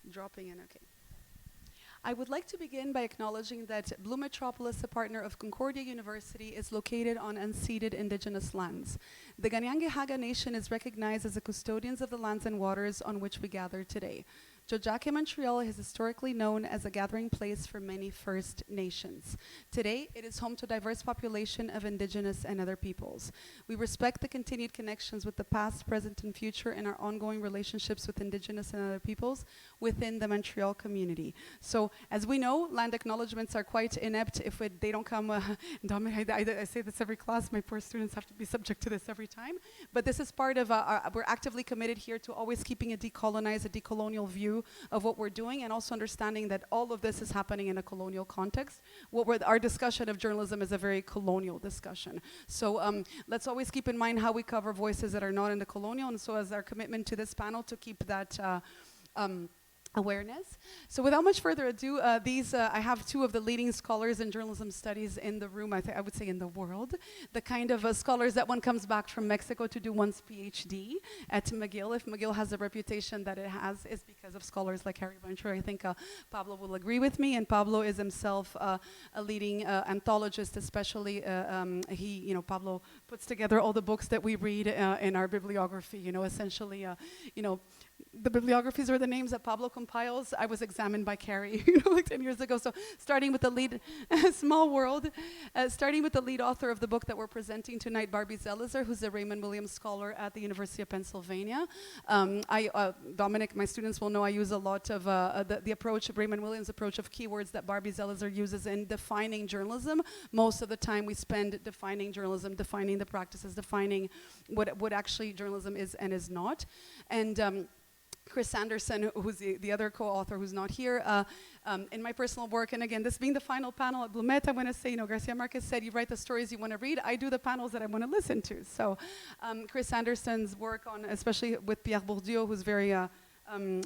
Dropping in, okay. I would like to begin by acknowledging that Blue Metropolis, a partner of Concordia University, is located on unceded indigenous lands. The Ganyangehaga Nation is recognized as the custodians of the lands and waters on which we gather today. Jojake, Montreal is historically known as a gathering place for many First Nations. Today, it is home to a diverse population of Indigenous and other peoples. We respect the continued connections with the past, present, and future in our ongoing relationships with Indigenous and other peoples within the Montreal community. So, as we know, land acknowledgements are quite inept if they don't come. I say this every class. My poor students have to be subject to this every time. But this is part of we're actively committed here to always keeping a decolonized, a decolonial view of what we're doing, and also understanding that all of this is happening in a colonial context. Our discussion of journalism is a very colonial discussion. So let's always keep in mind how we cover voices that are not in the colonial, and so as our commitment to this panel to keep that awareness. So without much further ado, I have two of the leading scholars in journalism studies in the room, I would say in the world. The kind of scholars that one comes back from Mexico to do one's PhD at McGill. If McGill has the reputation that it has, is because of scholars like Carrie. I think Pablo will agree with me, and Pablo is himself a leading anthologist, especially Pablo puts together all the books that we read in our bibliography, essentially, the bibliographies are the names that Pablo compiles. I was examined by Carrie, like 10 years ago. So starting with the lead, small world, starting with the lead author of the book that we're presenting tonight, Barbie Zelizer, who's a Raymond Williams scholar at the University of Pennsylvania. Dominic, my students will know I use a lot of the approach, Raymond Williams' approach of keywords that Barbie Zelizer uses in defining journalism. Most of the time we spend defining journalism, defining the practices, defining what actually journalism is and is not. And Chris Anderson, who's the other co-author who's not here, in my personal work, and again, this being the final panel at Blumet, I want to say, Garcia Marquez said, you write the stories you want to read, I do the panels that I want to listen to. So Chris Anderson's work on, especially with Pierre Bourdieu, who's very,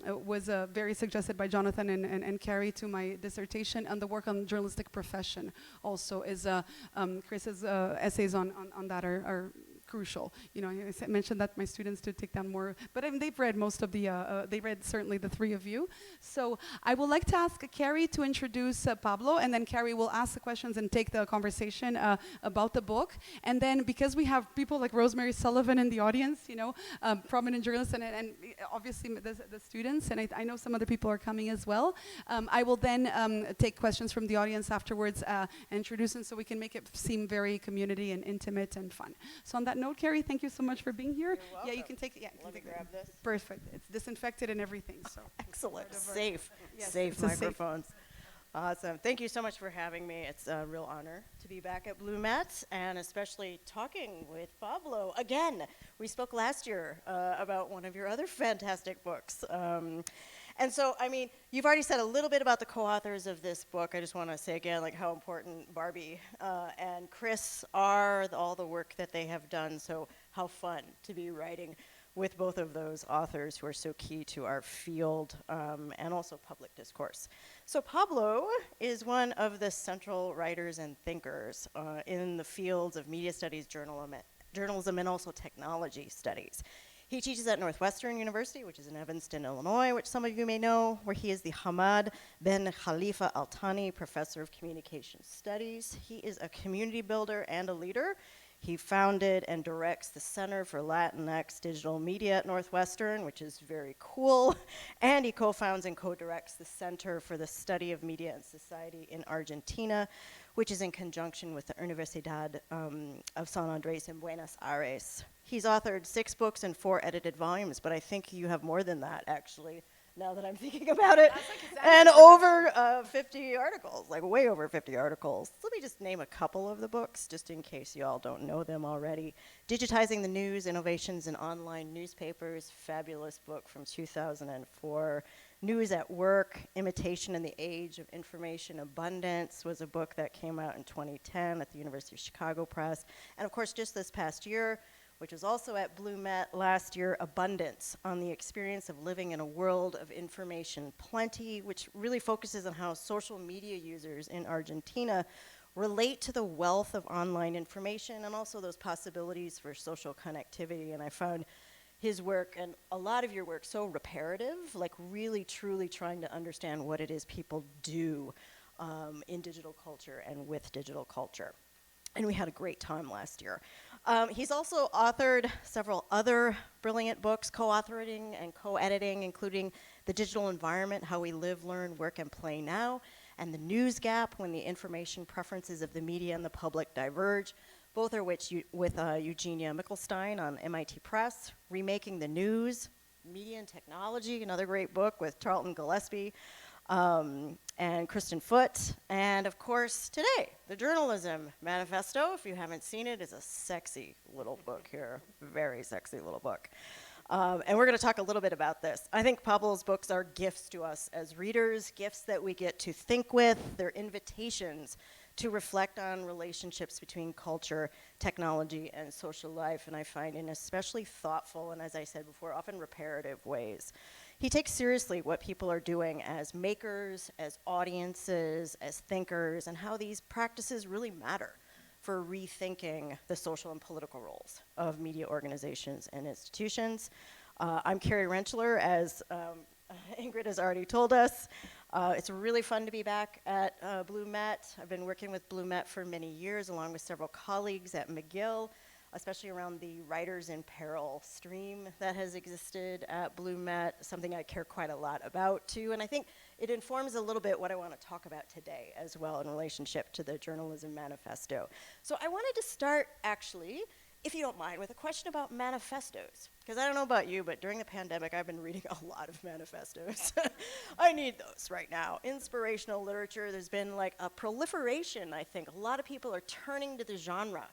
was very suggested by Jonathan and Carrie to my dissertation, and the work on journalistic profession also is, Chris's essays on that are crucial. I mentioned that my students to take down more, but they've read most of the, they read certainly the three of you. So I would like to ask Carrie to introduce Pablo, and then Carrie will ask the questions and take the conversation about the book. And then because we have people like Rosemary Sullivan in the audience, prominent journalists, and obviously the students, and I know some other people are coming as well. I will then take questions from the audience afterwards and introduce them so we can make it seem very community and intimate and fun. So on that note, Carrie, thank you so much for being here. You're welcome. Yeah, you can take it. Yeah, let me grab this. Perfect. It's disinfected and everything. So excellent. Safe. Yes, safe microphones. Awesome. Thank you so much for having me. It's a real honor to be back at Blue Met, and especially talking with Pablo again. We spoke last year about one of your other fantastic books. And so, you've already said a little bit about the co-authors of this book. I just want to say again, how important Barbie and Chris are, all the work that they have done. So how fun to be writing with both of those authors who are so key to our field and also public discourse. So Pablo is one of the central writers and thinkers in the fields of media studies, journalism, and also technology studies. He teaches at Northwestern University, which is in Evanston, Illinois, which some of you may know, where he is the Hamad Ben Khalifa Al Thani Professor of Communication Studies. He is a community builder and a leader. He founded and directs the Center for Latinx Digital Media at Northwestern, which is very cool. And he co-founds and co-directs the Center for the Study of Media and Society in Argentina, which is in conjunction with the Universidad of San Andres in Buenos Aires. He's authored 6 books and 4 edited volumes, but I think you have more than that, actually, now that I'm thinking about it. And over 50 articles, way over 50 articles. Let me just name a couple of the books, just in case you all don't know them already. Digitizing the News, Innovations in Online Newspapers, fabulous book from 2004. News at Work, Imitation in the Age of Information Abundance was a book that came out in 2010 at the University of Chicago Press. And of course, just this past year, which was also at Blue Met last year, Abundance, on the experience of living in a world of information plenty, which really focuses on how social media users in Argentina relate to the wealth of online information and also those possibilities for social connectivity. And I found his work and a lot of your work so reparative, like really truly trying to understand what it is people do in digital culture and with digital culture. And we had a great time last year. He's also authored several other brilliant books, co-authoring and co-editing, including The Digital Environment, How We Live, Learn, Work, and Play Now, and The News Gap, When the Information Preferences of the Media and the Public Diverge, both are with Eugenia Mickelstein on MIT Press, Remaking the News, Media and Technology, another great book with Charlton Gillespie, and Kristen Foote, and of course today, the Journalism Manifesto. If you haven't seen it, it's a sexy little book here, very sexy little book. And we're going to talk a little bit about this. I think Pablo's books are gifts to us as readers, gifts that we get to think with. They're invitations to reflect on relationships between culture, technology, and social life, and I find in especially thoughtful and, as I said before, often reparative ways. He takes seriously what people are doing as makers, as audiences, as thinkers, and how these practices really matter for rethinking the social and political roles of media organizations and institutions. I'm Carrie Rentschler, as Ingrid has already told us. It's really fun to be back at Blue Met. I've been working with Blue Met for many years, along with several colleagues at McGill, especially around the Writers in Peril stream that has existed at Blue Met, something I care quite a lot about too, and I think it informs a little bit what I want to talk about today as well in relationship to the Journalism Manifesto. So I wanted to start, actually, if you don't mind, with a question about manifestos. Because I don't know about you, but during the pandemic, I've been reading a lot of manifestos. I need those right now. Inspirational literature, there's been like a proliferation, I think. A lot of people are turning to the genre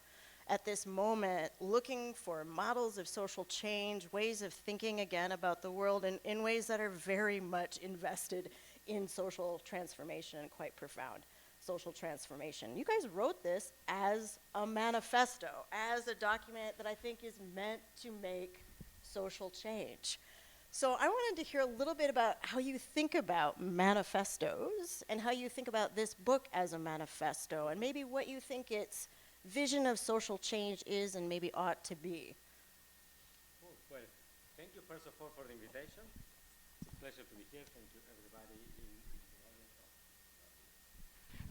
at this moment, looking for models of social change, ways of thinking again about the world in ways that are very much invested in social transformation and quite profound social transformation. You guys wrote this as a manifesto, as a document that I think is meant to make social change. So I wanted to hear a little bit about how you think about manifestos and how you think about this book as a manifesto and maybe what you think its vision of social change is and maybe ought to be. Well, thank you first of all for the invitation. It's a pleasure to be here. Thank you everybody in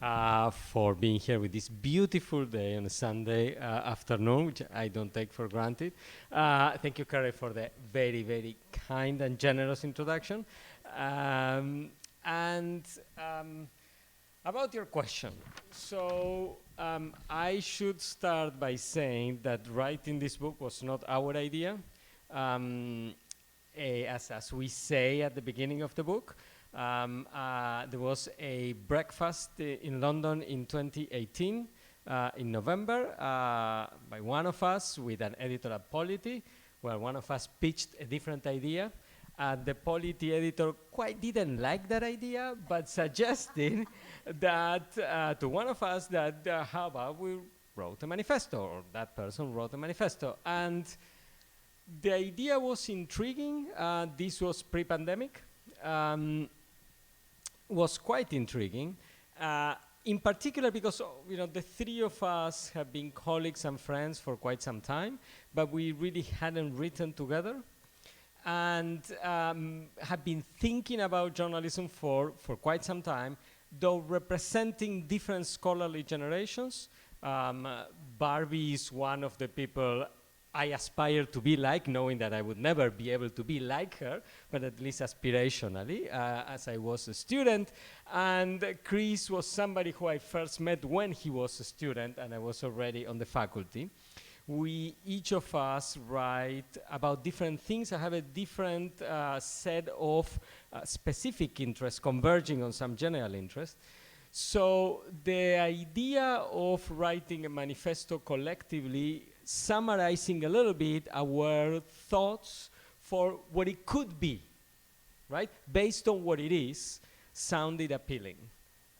the audience for being here with this beautiful day on a Sunday afternoon, which I don't take for granted. Thank you, Carrie, for the very, very kind and generous introduction. About your question, so I should start by saying that writing this book was not our idea. As we say at the beginning of the book, there was a breakfast in London in 2018, in November, by one of us with an editor at Polity, where one of us pitched a different idea. The Polity editor quite didn't like that idea, but suggested that to one of us that how about we wrote a manifesto, or that person wrote a manifesto. And the idea was intriguing. This was pre-pandemic. Was quite intriguing, in particular because the three of us have been colleagues and friends for quite some time, but we really hadn't written together. And have been thinking about journalism for quite some time, though representing different scholarly generations. Barbie is one of the people I aspire to be like, knowing that I would never be able to be like her, but at least aspirationally, as I was a student. And Chris was somebody who I first met when he was a student, and I was already on the faculty. We, each of us, write about different things. I have a different set of specific interests converging on some general interest. So the idea of writing a manifesto collectively, summarizing a little bit our thoughts for what it could be, right? Based on what it is, sounded appealing.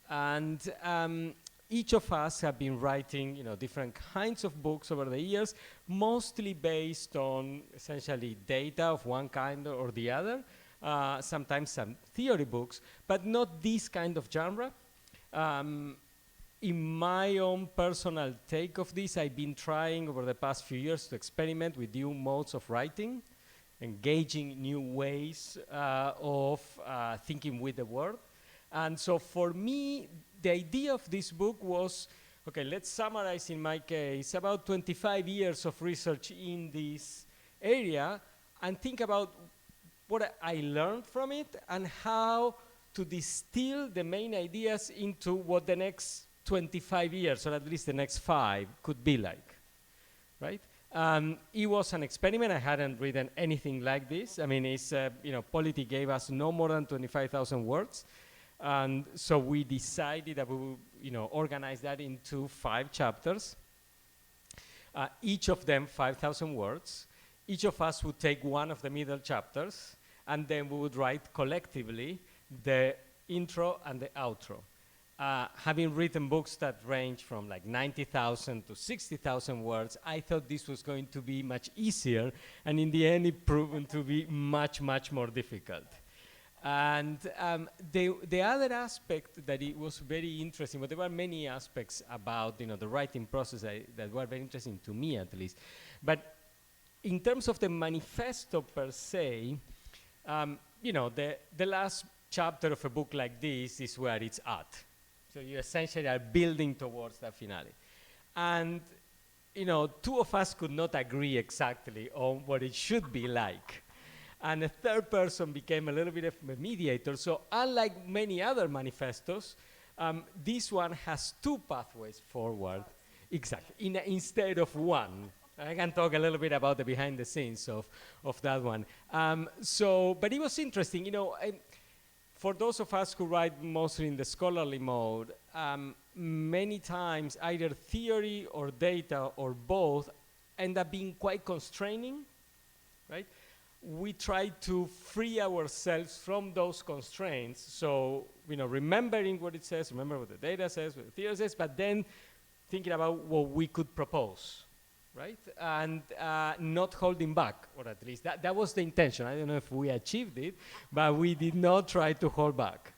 And each of us have been writing, different kinds of books over the years, mostly based on essentially data of one kind or the other, sometimes some theory books, but not this kind of genre. In my own personal take of this, I've been trying over the past few years to experiment with new modes of writing. engaging new ways of thinking with the world. And so for me, the idea of this book was, okay, let's summarize in my case about 25 years of research in this area and think about what I learned from it and how to distill the main ideas into what the next 25 years, or at least the next 5, could be like, right? It was an experiment. I hadn't written anything like this. I mean, it's, Polity gave us no more than 25,000 words. And so we decided that we would, organize that into 5 chapters. Each of them 5,000 words. Each of us would take one of the middle chapters, and then we would write collectively the intro and the outro. Having written books that range from like 90,000 to 60,000 words, I thought this was going to be much easier, and in the end it proved to be much, much more difficult. And the other aspect that it was very interesting, but there were many aspects about the writing process that were very interesting to me at least. But in terms of the manifesto per se, the last chapter of a book like this is where it's at. So you essentially are building towards the finale. And, 2 of us could not agree exactly on what it should be like. And a third person became a little bit of a mediator. So unlike many other manifestos, this one has 2 pathways forward, exactly, instead of 1. I can talk a little bit about the behind the scenes of that one. But it was interesting, for those of us who write mostly in the scholarly mode, many times either theory or data or both end up being quite constraining, right? We try to free ourselves from those constraints. So, remembering what it says, remember what the data says, what the theory says, but then thinking about what we could propose, right? And not holding back, or at least that was the intention. I don't know if we achieved it, but we did not try to hold back.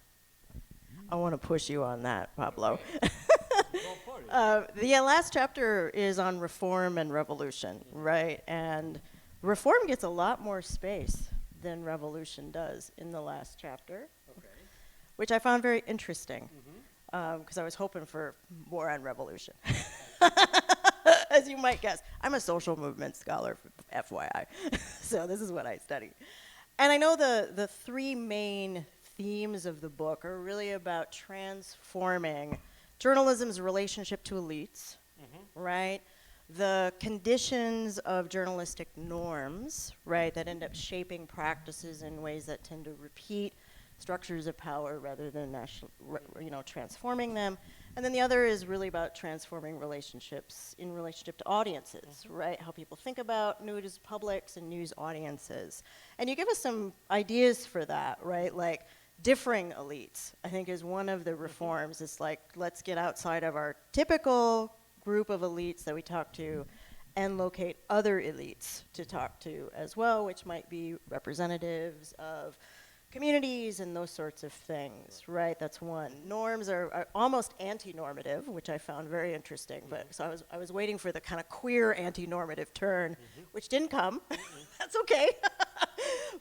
I want to push you on that, Pablo. Okay. Go for it. The last chapter is on reform and revolution, right? And reform gets a lot more space than revolution does in the last chapter, which I found very interesting, because I was hoping for more on revolution. As you might guess, I'm a social movement scholar, FYI, so this is what I study. And I know the 3 main themes of the book are really about transforming journalism's relationship to elites, right? The conditions of journalistic norms, right, that end up shaping practices in ways that tend to repeat structures of power rather than transforming them. And then the other is really about transforming relationships in relationship to audiences, right? How people think about news publics and news audiences. And you give us some ideas for that, right? Like differing elites, I think, is one of the reforms. It's like, let's get outside of our typical group of elites that we talk to and locate other elites to talk to as well, which might be representatives of communities and those sorts of things, right? That's one. Norms are almost anti-normative, which I found very interesting. But so I was waiting for the kind of queer anti-normative turn, which didn't come. That's okay.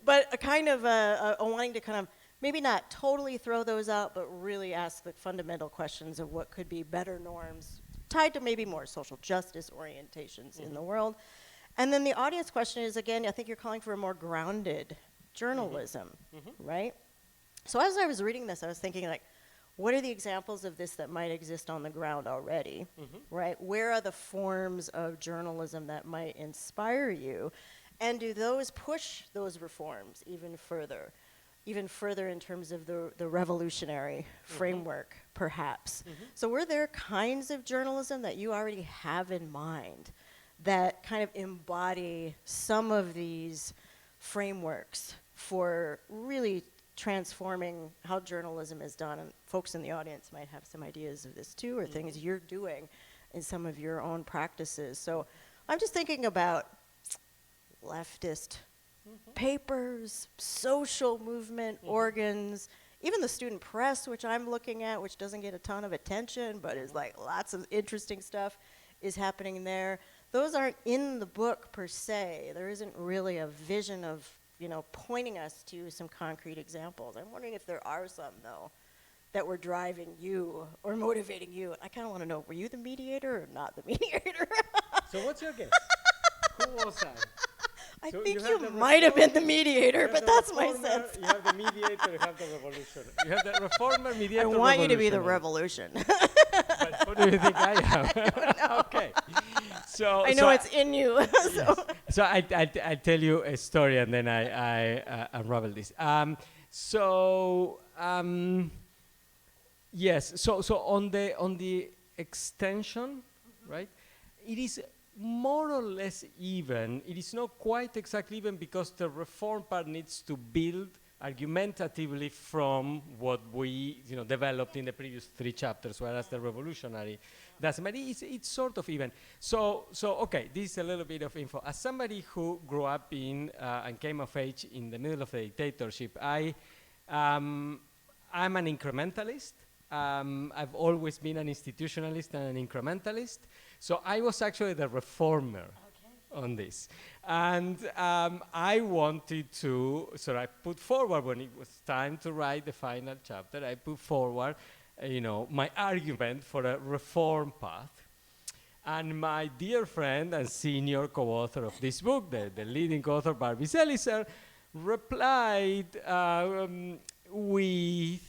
But a kind of a wanting to kind of maybe not totally throw those out, but really ask the fundamental questions of what could be better norms tied to maybe more social justice orientations in the world. And then the audience question is, again, I think you're calling for a more grounded journalism, right? So as I was reading this, I was thinking, like, what are the examples of this that might exist on the ground already, right? Where are the forms of journalism that might inspire you? And do those push those reforms even further in terms of the revolutionary framework, perhaps? So were there kinds of journalism that you already have in mind that kind of embody some of these frameworks for really transforming how journalism is done? And folks in the audience might have some ideas of this too, or things you're doing in some of your own practices. So I'm just thinking about leftist papers, social movement organs, even the student press, which I'm looking at, which doesn't get a ton of attention, but is like lots of interesting stuff is happening there. those aren't in the book per se. There isn't really a vision of, pointing us to some concrete examples. I'm wondering if there are some, though, that were driving you or motivating you. I kind of want to know, were you the mediator or not the mediator? So what's your guess? Who was I? I So think you you have the might have been the reformer, mediator, You have but the that's my reformer, sense. You have the mediator, you have the revolution. You have the reformer, mediator, I want you to be the revolutionary. revolution. But who do you think I am? Okay. So I know it's in you. So. So I tell you a story and then I unravel this. Yes. So on the extension, right? It is more or less even. It is not quite exactly even because the reform part needs to build argumentatively from what we developed in the previous 3 chapters, whereas the revolutionary doesn't. But it's sort of even. So okay, this is a little bit of info. As somebody who grew up in and came of age in the middle of the dictatorship, I'm an incrementalist. I've always been an institutionalist and an incrementalist. So I was actually the reformer on this. And I wanted to, so I put forward, when it was time to write the final chapter, I put forward, my argument for a reform path. And my dear friend and senior co-author of this book, the leading author, Barbie Zelizer, replied with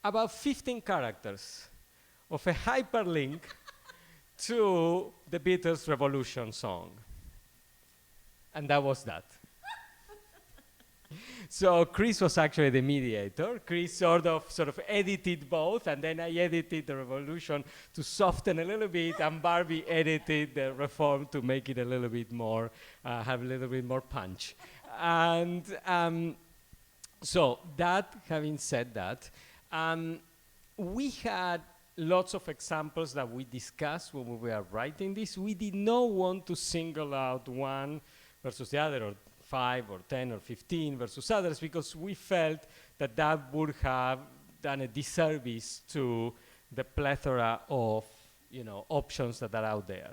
about 15 characters of a hyperlink to the Beatles' Revolution song. And that was that. So Chris was actually the mediator. Chris sort of edited both, and then I edited the Revolution to soften a little bit, and Barbie edited the Reform to make it a little bit more, have a little bit more punch. And so that, having said that, we had lots of examples that we discussed when we were writing this. We did not want to single out one versus the other, or 5 or 10 or 15 versus others, because we felt that that would have done a disservice to the plethora of options that are out there.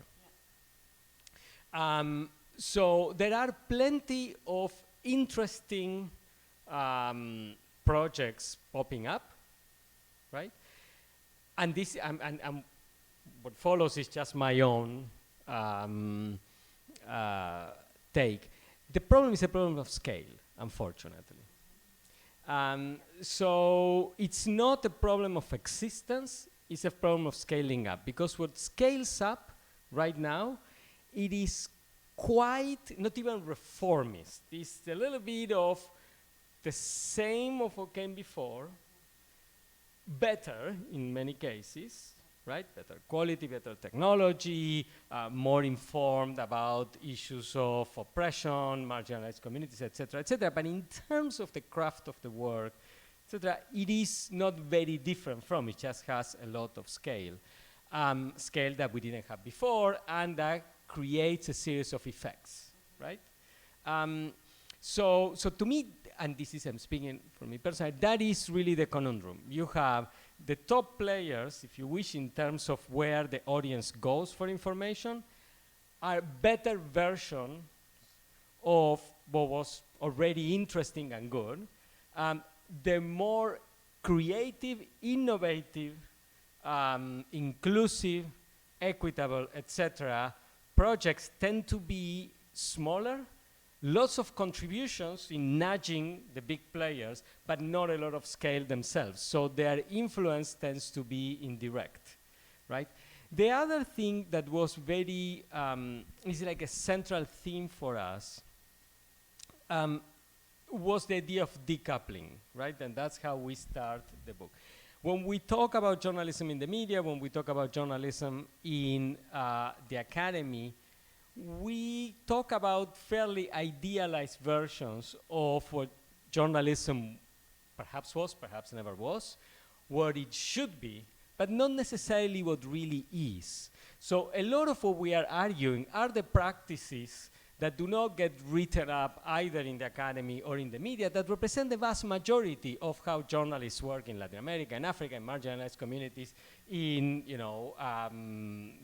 Yeah. So there are plenty of interesting projects popping up, right? And this, what follows is just my own take. The problem is a problem of scale, unfortunately. So it's not a problem of existence, it's a problem of scaling up. Because what scales up right now, it is quite, not even reformist. It's a little bit of the same of what came before, better in many cases, right? Better quality, better technology, more informed about issues of oppression, marginalized communities, etc., etc. But in terms of the craft of the work, etc., it is not very different from. It just has a lot of scale, scale that we didn't have before, and that creates a series of effects, right? So to me, and this is, I'm speaking for me personally, that is really the conundrum. You have the top players, if you wish, in terms of where the audience goes for information, are better version of what was already interesting and good. The more creative, innovative, inclusive, equitable, etc., projects tend to be smaller, lots of contributions in nudging the big players, but not a lot of scale themselves. So their influence tends to be indirect, right? The other thing that was very, is like a central theme for us, was the idea of decoupling, right? And that's how we start the book. When we talk about journalism in the media, when we talk about journalism in the academy, we talk about fairly idealized versions of what journalism perhaps was, perhaps never was, what it should be, but not necessarily what really is. So a lot of what we are arguing are the practices that do not get written up either in the academy or in the media that represent the vast majority of how journalists work in Latin America and Africa and marginalized communities in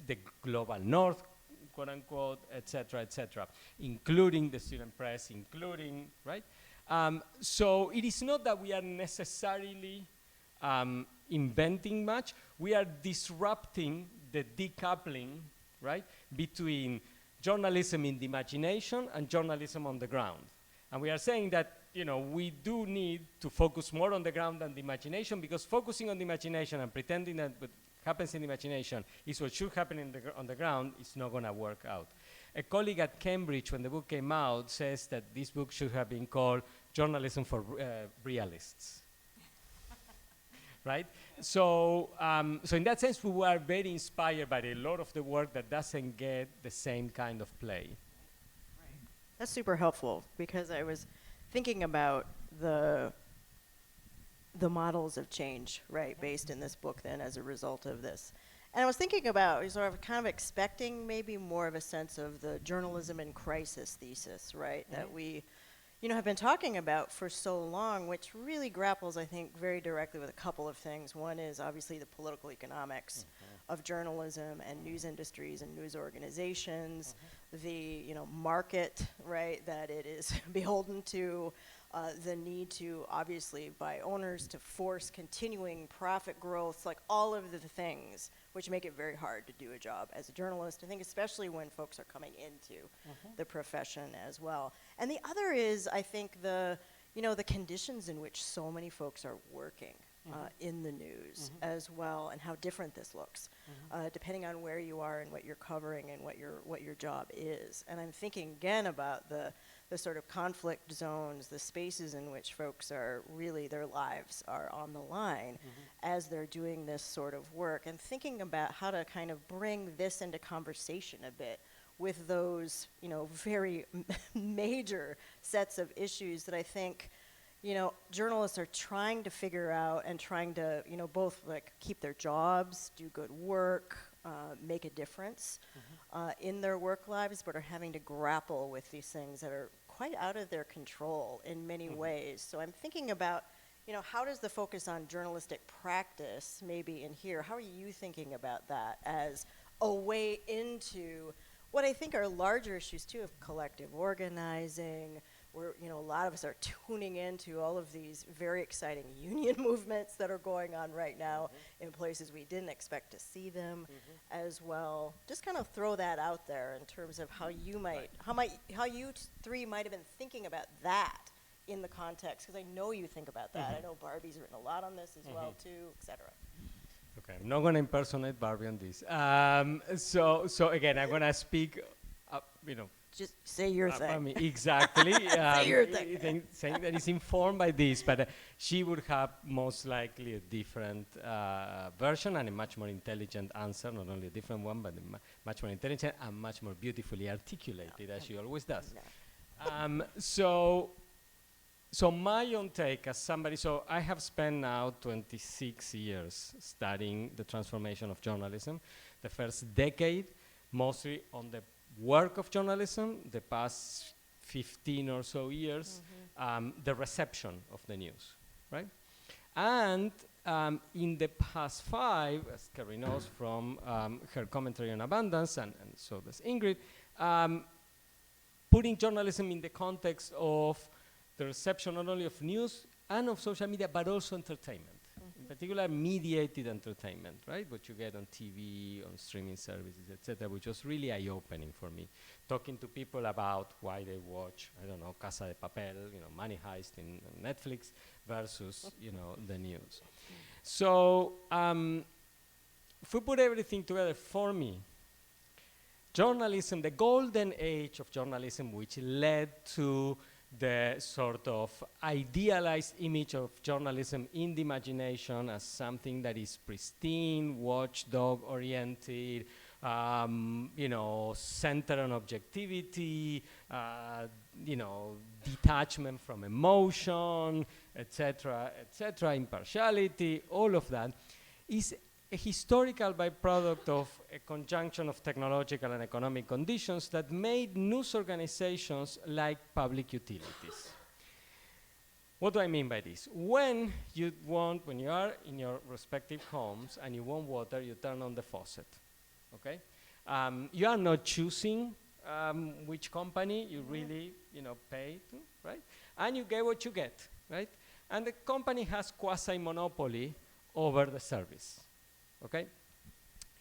the global north, quote unquote, etc., including the student press, including, right? So it is not that we are necessarily inventing much, we are disrupting the decoupling, right, between journalism in the imagination and journalism on the ground. And we are saying that, you know, we do need to focus more on the ground than the imagination, because focusing on the imagination and pretending that what happens in the imagination is what should happen on the ground is not going to work out. A colleague at Cambridge, when the book came out, says that this book should have been called Journalism for Realists. Right? So, so in that sense, we were very inspired by a lot of the work that doesn't get the same kind of play. That's super helpful, because I was thinking about the models of change, right, based in this book then as a result of this. And I was thinking about, sort of kind of expecting maybe more of a sense of the journalism in crisis thesis, right, that we, you know, have been talking about for so long, which really grapples, I think, very directly with a couple of things. One is obviously the political economics of journalism and news industries and news organizations, the, you know, market, right, that it is beholden to, the need to, obviously, by owners to force continuing profit growth, like all of the things which make it very hard to do a job as a journalist, I think, especially when folks are coming into the profession as well. And the other is, I think, the, you know, the conditions in which so many folks are working in the news as well, and how different this looks, depending on where you are and what you're covering and what your job is. And I'm thinking again about the sort of conflict zones, the spaces in which folks are really, their lives are on the line as they're doing this sort of work, and thinking about how to kind of bring this into conversation a bit with those, you know, very major sets of issues that I think, you know, journalists are trying to figure out, and trying to, you know, both like keep their jobs, do good work, make a difference in their work lives, but are having to grapple with these things that are quite out of their control in many ways. So I'm thinking about, you know, how does the focus on journalistic practice maybe in here, how are you thinking about that as a way into what I think are larger issues too of collective organizing, where, you know, a lot of us are tuning into all of these very exciting union movements that are going on right now in places we didn't expect to see them as well. Just kind of throw that out there in terms of how you might, how you three might have been thinking about that in the context, because I know you think about that. I know Barbie's written a lot on this as well too, et cetera. Okay, I'm not going to impersonate Barbie on this. So again, I'm going to speak, you know, just say your thing. I mean, exactly. Say your thing. Saying that is informed by this, but she would have most likely a different version and a much more intelligent answer, not only a different one, but much more intelligent and much more beautifully articulated, as she always does. So my own take as somebody, so I have spent now 26 years studying the transformation of journalism. The first decade, mostly on the work of journalism, the past 15 or so years, the reception of the news, right? And in the past 5, as Carrie knows from her commentary on abundance, and so does Ingrid, putting journalism in the context of the reception not only of news and of social media, but also entertainment. In particular, mediated entertainment, right? What you get on TV, on streaming services, etc., which was really eye-opening for me. Talking to people about why they watch, I don't know, Casa de Papel, you know, Money Heist in Netflix versus, you know, the news. So, if we put everything together, for me, journalism, the golden age of journalism, which led to the sort of idealized image of journalism in the imagination as something that is pristine, watchdog-oriented, you know, centered on objectivity, you know, detachment from emotion, etc., impartiality, all of that, is a historical byproduct of a conjunction of technological and economic conditions that made news organizations like public utilities. What do I mean by this? When you are in your respective homes and you want water, you turn on the faucet, okay? You are not choosing which company you really, pay to, right? And you get what you get, right? And the company has quasi-monopoly over the service, okay?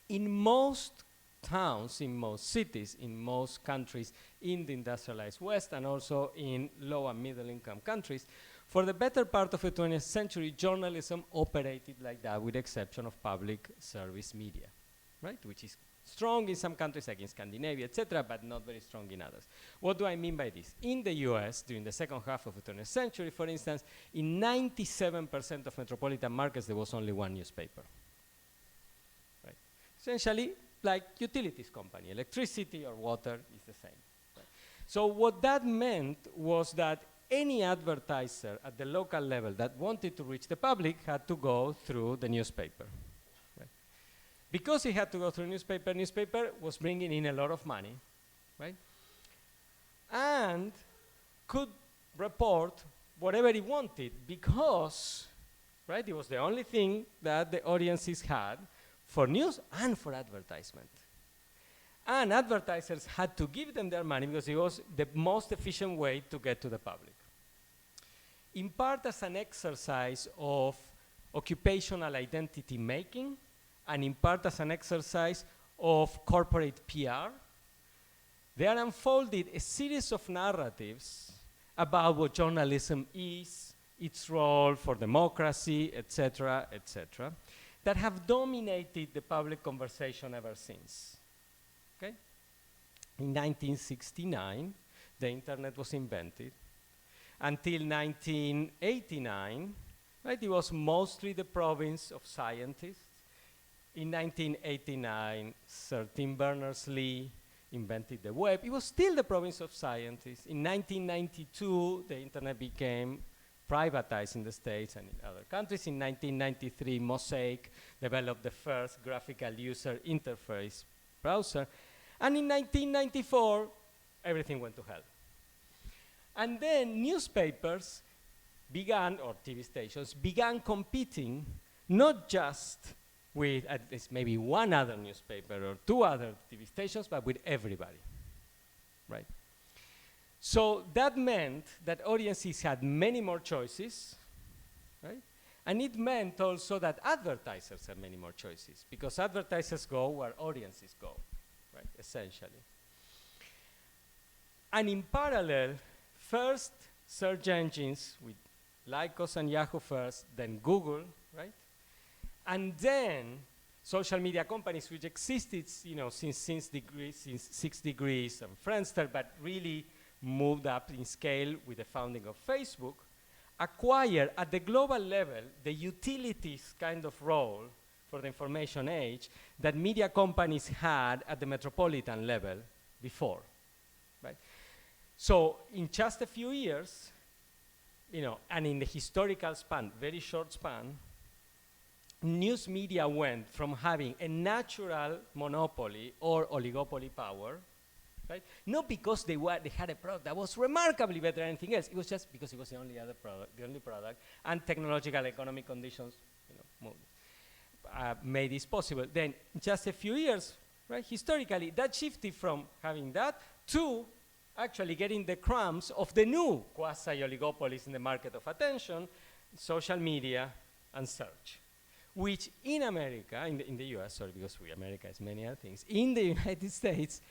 In most towns, in most cities, in most countries in the industrialized West, and also in low and middle income countries, for the better part of the 20th century, journalism operated like that, with the exception of public service media, right? Which is strong in some countries, like in Scandinavia, etc., but not very strong in others. What do I mean by this? In the US, during the second half of the 20th century, for instance, in 97% of metropolitan markets, there was only one newspaper, right? Essentially, like utilities company, electricity or water is the same. Right? So what that meant was that any advertiser at the local level that wanted to reach the public had to go through the newspaper. Right? Because he had to go through newspaper was bringing in a lot of money, right? And could report whatever he wanted because, right, it was the only thing that the audiences had for news and for advertisement. And advertisers had to give them their money because it was the most efficient way to get to the public. In part as an exercise of occupational identity making, and in part as an exercise of corporate PR, there unfolded a series of narratives about what journalism is, its role for democracy, etc., etc., that have dominated the public conversation ever since. Okay? In 1969, the internet was invented. Until 1989, right, it was mostly the province of scientists. In 1989, Sir Tim Berners-Lee invented the web. It was still the province of scientists. In 1992, the internet became privatized in the States and in other countries. In 1993, Mosaic developed the first graphical user interface browser. And in 1994, everything went to hell. And then newspapers began, or TV stations, began competing not just with at least maybe one other newspaper or two other TV stations, but with everybody, right? So that meant that audiences had many more choices, right? And it meant also that advertisers had many more choices, because advertisers go where audiences go, right, essentially. And in parallel, first search engines with Lycos and Yahoo first, then Google, right? And then social media companies which existed, since 6 Degrees and Friendster, but really moved up in scale with the founding of Facebook, acquire at the global level the utilities kind of role for the information age that media companies had at the metropolitan level before, right? So in just a few years, and in the historical span, very short span, news media went from having a natural monopoly or oligopoly power, right? Not because they had a product that was remarkably better than anything else. It was just because it was the only product, and technological economic conditions, made this possible. Then, in just a few years, right? Historically, that shifted from having that to actually getting the crumbs of the new quasi-oligopolies in the market of attention, social media and search, which in America, in the US, sorry, because America is many other things, in the United States,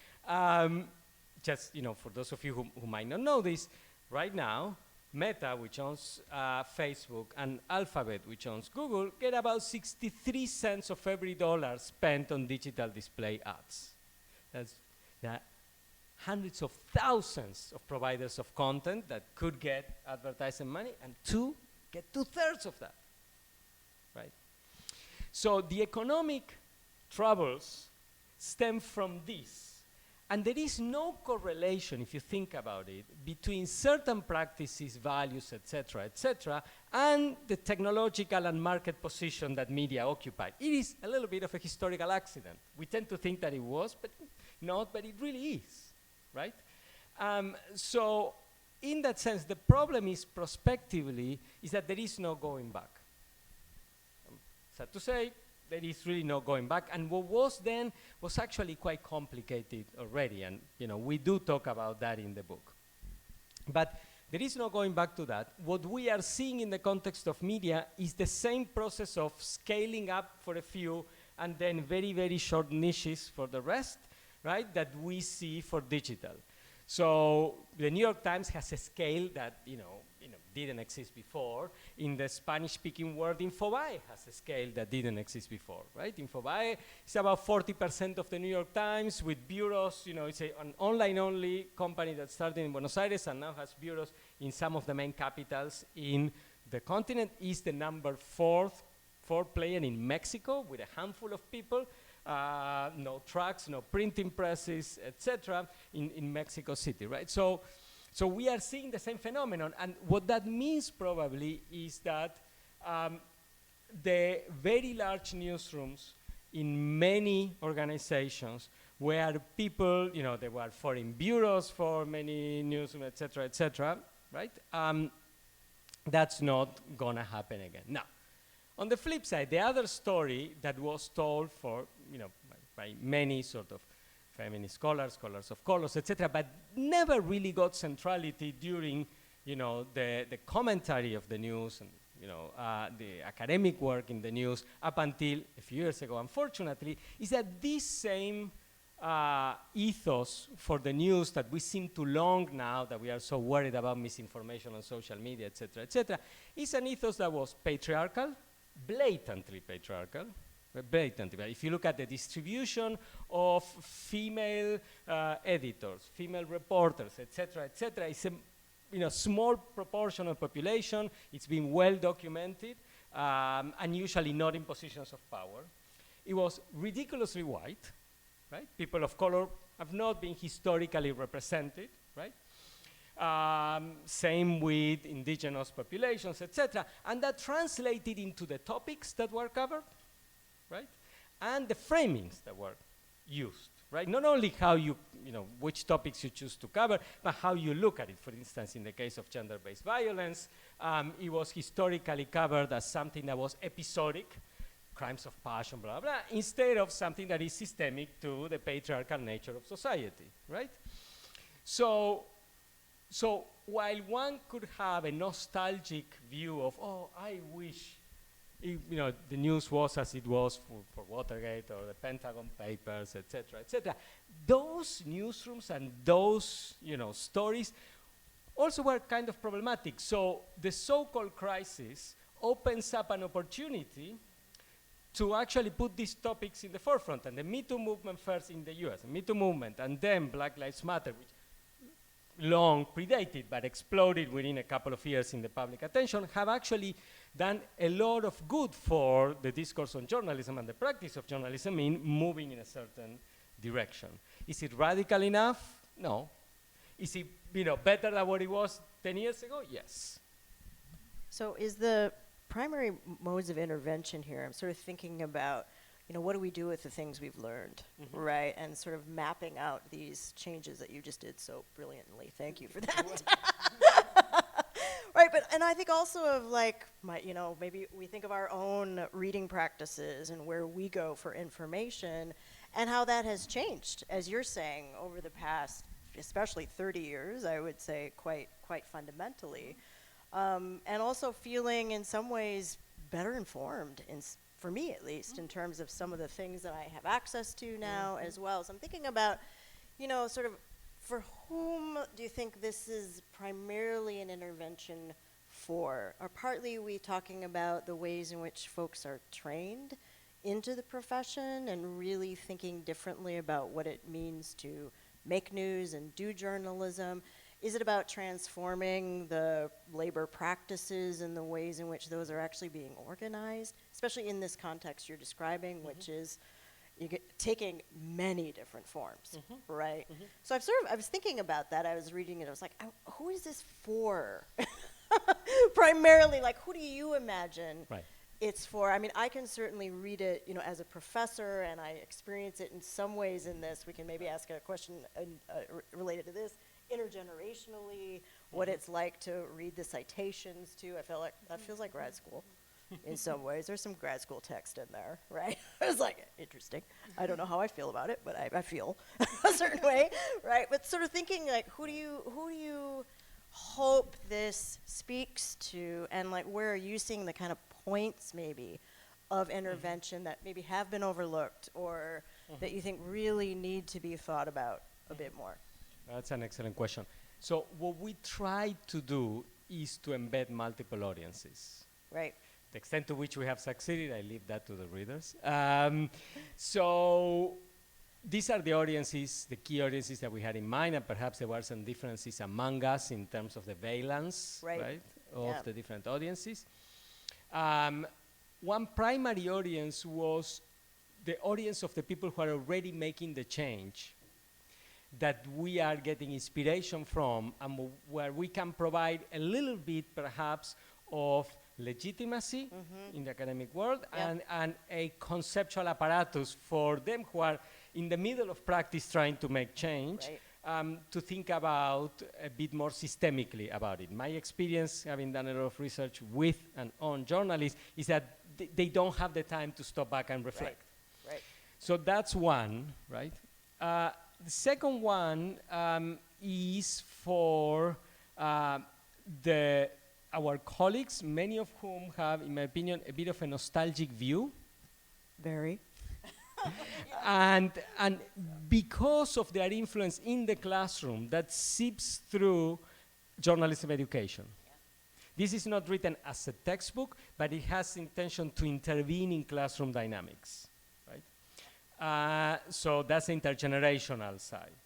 just, for those of you who might not know this, right now, Meta, which owns Facebook, and Alphabet, which owns Google, get about 63 cents of every dollar spent on digital display ads. That's hundreds of thousands of providers of content that could get advertising money, and get 2/3 of that, right? So the economic troubles stem from this. And there is no correlation, if you think about it, between certain practices, values, etc., and the technological and market position that media occupied. It is a little bit of a historical accident. We tend to think that it was, but not, but it really is, right? So in that sense, the problem is prospectively, is that there is no going back. Sad to say, there is really no going back. And what was then was actually quite complicated already. And we do talk about that in the book. But there is no going back to that. What we are seeing in the context of media is the same process of scaling up for a few and then very, very short niches for the rest, right, that we see for digital. So the New York Times has a scale that, didn't exist before. In the Spanish-speaking world, Infobae has a scale that didn't exist before, right? Infobae is about 40% of the New York Times with bureaus. It's an online-only company that started in Buenos Aires and now has bureaus in some of the main capitals in the continent. Is the number four player in Mexico with a handful of people. No trucks, no printing presses, etc. in Mexico City, right? So we are seeing the same phenomenon, and what that means probably is that the very large newsrooms in many organizations where people, there were foreign bureaus for many newsrooms, etc., right? That's not gonna happen again. Now, on the flip side, the other story that was told for, by many sort of feminist scholars of colors, etc., but never really got centrality during, the commentary of the news and, the academic work in the news up until a few years ago, unfortunately, is that this same ethos for the news that we seem to long now, that we are so worried about misinformation on social media, etc., is an ethos that was patriarchal, blatantly patriarchal. Blatantly. But if you look at the distribution of female editors, female reporters, etc., it's a small proportion of population. It's been well documented, and usually not in positions of power. It was ridiculously white, right? People of color have not been historically represented, right? Same with indigenous populations, etc. And that translated into the topics that were covered, right? And the framings that were used, right? Not only how which topics you choose to cover, but how you look at it. For instance, in the case of gender-based violence, it was historically covered as something that was episodic, crimes of passion, blah, blah, instead of something that is systemic to the patriarchal nature of society, right? So while one could have a nostalgic view of, I wish the news was as it was for Watergate or the Pentagon Papers, etc., those newsrooms and those, stories also were kind of problematic. So the so-called crisis opens up an opportunity to actually put these topics in the forefront. And the Me Too movement first in the US, the Me Too movement, and then Black Lives Matter, which long predated but exploded within a couple of years in the public attention, have actually done a lot of good for the discourse on journalism and the practice of journalism in moving in a certain direction. Is it radical enough? No. Is it better than what it was 10 years ago? Yes. So is the primary modes of intervention here, I'm sort of thinking about, what do we do with the things we've learned, right? And sort of mapping out these changes that you just did so brilliantly. Thank you for that. Right, and I think also of maybe we think of our own reading practices and where we go for information and how that has changed, as you're saying, over the past, especially 30 years, I would say quite fundamentally. And also feeling in some ways better informed, for me at least, in terms of some of the things that I have access to now as well. So I'm thinking about, sort of, for whom do you think this is primarily an intervention for? Or partly we talking about the ways in which folks are trained into the profession and really thinking differently about what it means to make news and do journalism? Is it about transforming the labor practices and the ways in which those are actually being organized, especially in this context you're describing, which is taking many different forms, right? So I was thinking about that. I was reading it. I was like, who is this for? Primarily, who do you imagine it's for? I mean, I can certainly read it, as a professor, and I experience it in some ways in this. We can maybe ask a question related to this. Intergenerationally, what it's like to read the citations too. I feel like that feels like grad school in some ways. There's some grad school text in there, right? I was like, interesting. I don't know how I feel about it, but I feel a certain way, right? But sort of thinking like, who do you hope this speaks to, and like, where are you seeing the kind of points maybe of intervention that maybe have been overlooked or that you think really need to be thought about a bit more? That's an excellent question. So what we try to do is to embed multiple audiences. Right. The extent to which we have succeeded, I leave that to the readers. So these are the audiences, the key audiences that we had in mind, and perhaps there were some differences among us in terms of the valence, right, of the different audiences. One primary audience was the audience of the people who are already making the change that we are getting inspiration from, and where we can provide a little bit, perhaps, of legitimacy in the academic world and a conceptual apparatus for them who are in the middle of practice trying to make change, to think about a bit more systemically about it. My experience, having done a lot of research with and on journalists, is that they don't have the time to stop back and reflect. Right. So that's one, right? The second one is for our colleagues, many of whom have, in my opinion, a bit of a nostalgic view. Very. And because of their influence in the classroom, that seeps through journalism education. This is not written as a textbook, but it has intention to intervene in classroom dynamics, right? So that's the intergenerational side.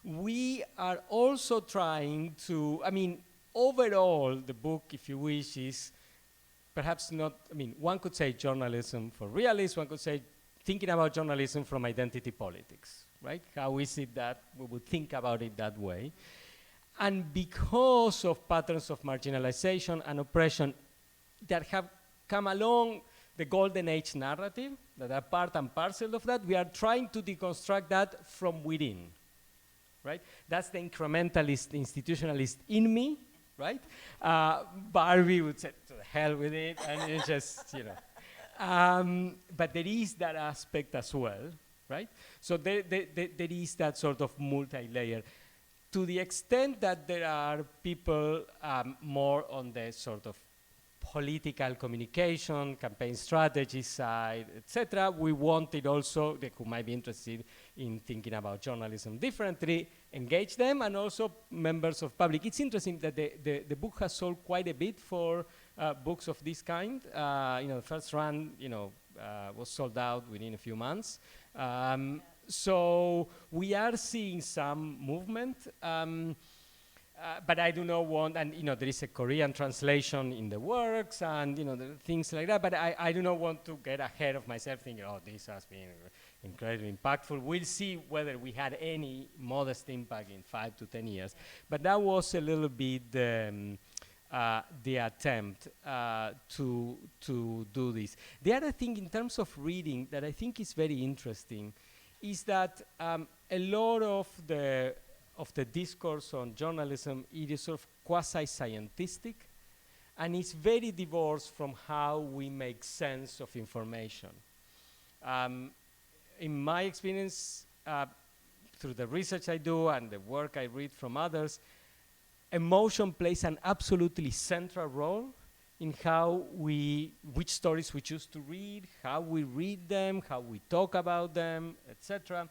We are also trying to, overall, the book, if you wish, is perhaps not, one could say journalism for realists, one could say thinking about journalism from identity politics, right? How is it that we would think about it that way? And because of patterns of marginalization and oppression that have come along the golden age narrative, that are part and parcel of that, we are trying to deconstruct that from within, right? That's the incrementalist, institutionalist in me, right? Barbie would say, to the hell with it, and it's just, but there is that aspect as well, right? So there is that sort of multi-layer. To the extent that there are people more on the sort of political communication, campaign strategy side, etc., we wanted also, who might be interested in thinking about journalism differently, engage them, and also members of public. It's interesting that the book has sold quite a bit for books of this kind. The first run, was sold out within a few months. So we are seeing some movement, but I do not want, and there is a Korean translation in the works, and things like that, but I do not want to get ahead of myself thinking, oh, this has been incredibly impactful. We'll see whether we had any modest impact in 5 to 10 years. But that was a little bit the attempt to do this. The other thing in terms of reading that I think is very interesting is that a lot of the discourse on journalism, it is sort of quasi-scientific, and it's very divorced from how we make sense of information. In my experience, through the research I do and the work I read from others, emotion plays an absolutely central role in which stories we choose to read, how we read them, how we talk about them, etc.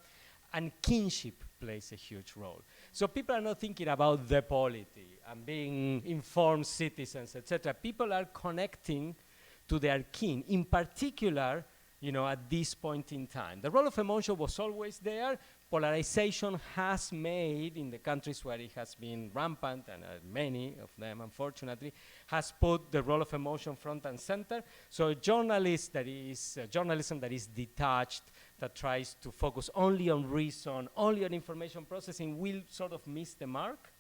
And kinship plays a huge role. So people are not thinking about the polity and being informed citizens, etc. People are connecting to their kin, in particular, at this point in time. The role of emotion was always there. Polarization has made, in the countries where it has been rampant, and many of them, unfortunately, has put the role of emotion front and center. So journalism that is detached, that tries to focus only on reason, only on information processing, will sort of miss the mark.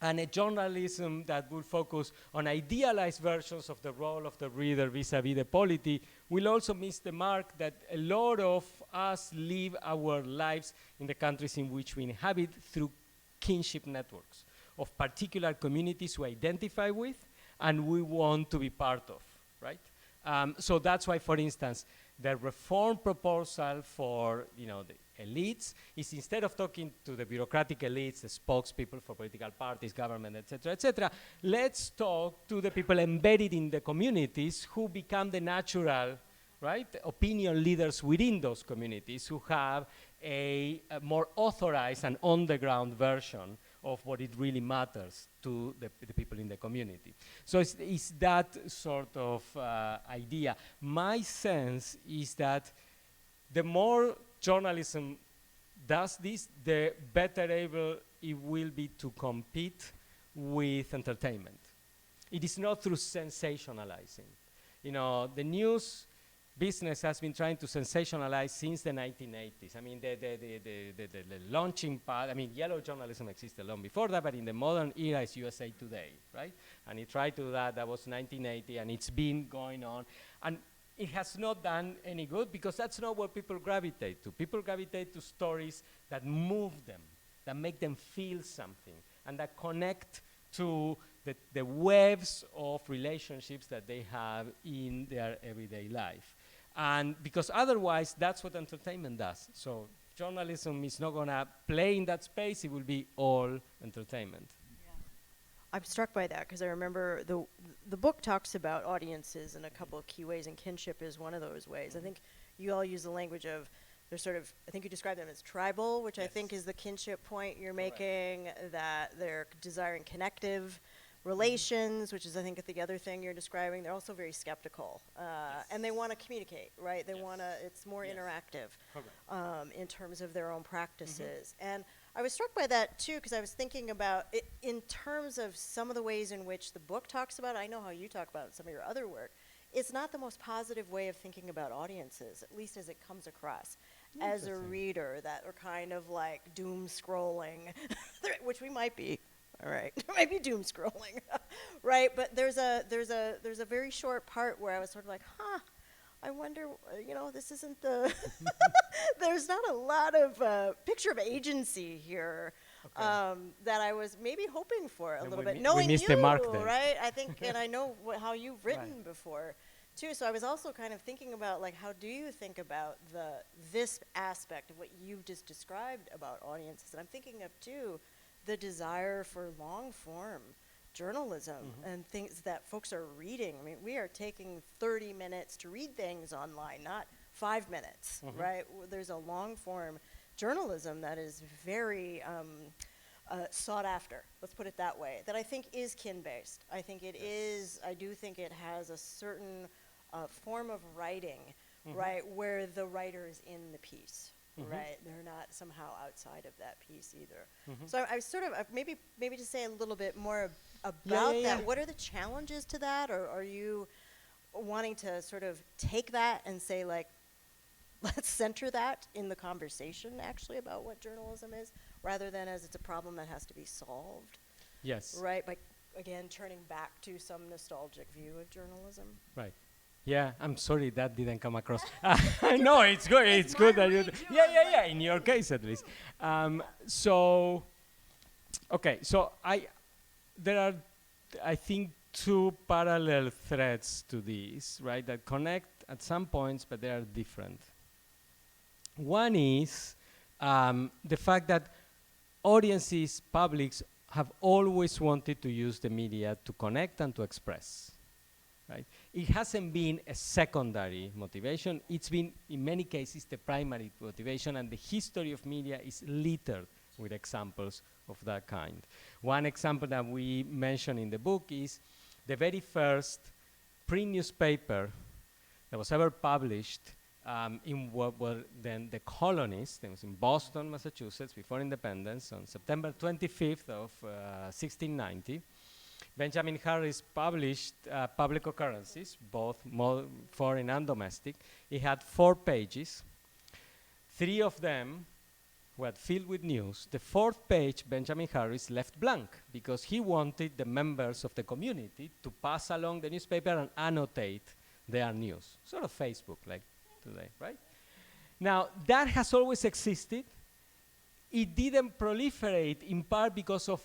And a journalism that will focus on idealized versions of the role of the reader vis-a-vis the polity will also miss the mark that a lot of us live our lives in the countries in which we inhabit through kinship networks of particular communities we identify with and we want to be part of, right? So that's why, for instance, the reform proposal for the elites is, instead of talking to the bureaucratic elites, the spokespeople for political parties, government, etc., let's talk to the people embedded in the communities who become the natural, right, opinion leaders within those communities, who have a more authorized and on-the-ground version of what it really matters to the people in the community. So it's that sort of idea. My sense is that the more journalism does this, the better able it will be to compete with entertainment. It is not through sensationalizing. The news business has been trying to sensationalize since the 1980s. I mean, the launching pad, yellow journalism existed long before that, but in the modern era is USA Today, right? And it tried to do that, that was 1980, and it's been going on. And it has not done any good, because that's not what people gravitate to. People gravitate to stories that move them, that make them feel something, and that connect to the webs of relationships that they have in their everyday life. And because otherwise, that's what entertainment does. So journalism is not going to play in that space. It will be all entertainment. I'm struck by that, because I remember the book talks about audiences in a couple of key ways, and kinship is one of those ways. I think you all use the language of, they're sort of, I think you describe them as tribal, which I think is the kinship point you're making, that they're desiring connective relations, which is, I think, the other thing you're describing. They're also very skeptical, and they want to communicate, right? They want to, it's more interactive in terms of their own practices. And I was struck by that too, because I was thinking about it in terms of some of the ways in which the book talks about it. I know how you talk about it in some of your other work. It's not the most positive way of thinking about audiences, at least as it comes across as a reader, that are kind of like doom scrolling, which we might be. All right, might be doom scrolling, right? But there's a very short part where I was sort of like, I wonder, this isn't the. There's not a lot of picture of agency here that I was maybe hoping for a little bit. Knowing you, the mark right? I think, and I know how you've written before, too. So I was also kind of thinking about, like, how do you think about this aspect of what you've just described about audiences? And I'm thinking of too, the desire for long-form journalism and things that folks are reading. I mean, we are taking 30 minutes to read things online, not 5 minutes, right? There's a long-form journalism that is very sought after, let's put it that way, that I think is kin-based. I think it is, I do think it has a certain form of writing, right, where the writer is in the piece. Right, they're not somehow outside of that piece either. So I was sort of maybe to say a little bit more about that. What are the challenges to that, or are you wanting to sort of take that and say, like, let's center that in the conversation actually about what journalism is, rather than as it's a problem that has to be solved? Yes. Right, by again turning back to some nostalgic view of journalism. Right. Yeah, I'm sorry that didn't come across. No, it's good. It's good that you. Yeah. In your case, at least. So there are, I think, two parallel threads to this, right? That connect at some points, but they are different. One is the fact that audiences, publics, have always wanted to use the media to connect and to express. Right? It hasn't been a secondary motivation. It's been, in many cases, the primary motivation, and the history of media is littered with examples of that kind. One example that we mention in the book is the very first print newspaper that was ever published in what were then the colonies. It was in Boston, Massachusetts, before independence, on September 25th of 1690. Benjamin Harris published public occurrences, both foreign and domestic. It had 4 pages. 3 of them were filled with news. The 4th page, Benjamin Harris left blank, because he wanted the members of the community to pass along the newspaper and annotate their news. Sort of Facebook, like today, right? Now, that has always existed. It didn't proliferate, in part because of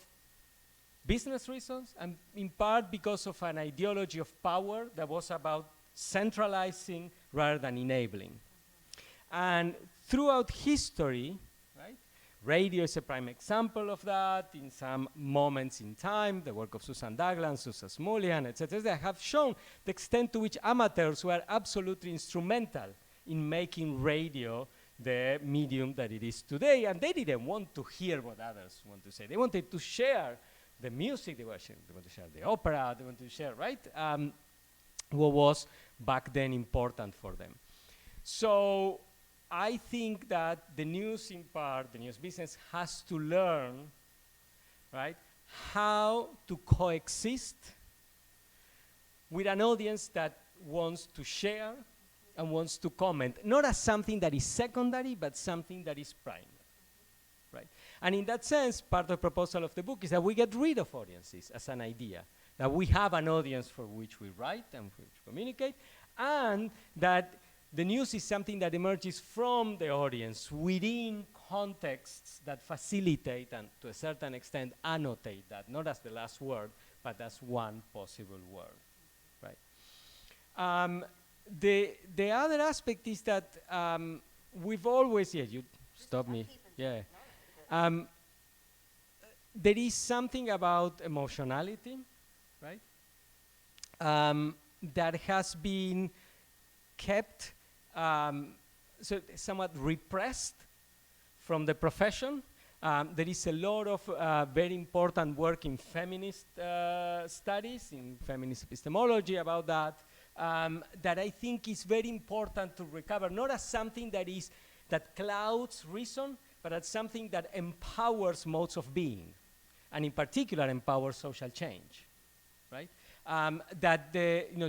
business reasons, and in part because of an ideology of power that was about centralizing rather than enabling. And throughout history, right, radio is a prime example of that. In some moments in time, the work of Susan Douglas, Susan Smulian, etc., they have shown the extent to which amateurs were absolutely instrumental in making radio the medium that it is today. And they didn't want to hear what others want to say. They wanted to share the music, they want to share the opera, they want to share, right? What was back then important for them. So I think that the news in part, the news business has to learn, right, how to coexist with an audience that wants to share and wants to comment, not as something that is secondary, but something that is primary, right? And in that sense, part of the proposal of the book is that we get rid of audiences as an idea, that we have an audience for which we write and for which we communicate, and that the news is something that emerges from the audience within contexts that facilitate and, to a certain extent, annotate that, not as the last word, but as one possible word, right? The other aspect is that we've always, yeah, you stop me, yeah. There is something about emotionality, right, that has been kept so somewhat repressed from the profession. There is a lot of very important work in feminist studies, in feminist epistemology about that, that I think is very important to recover, not as something that clouds reason, but as something that empowers modes of being, and in particular empowers social change, right? That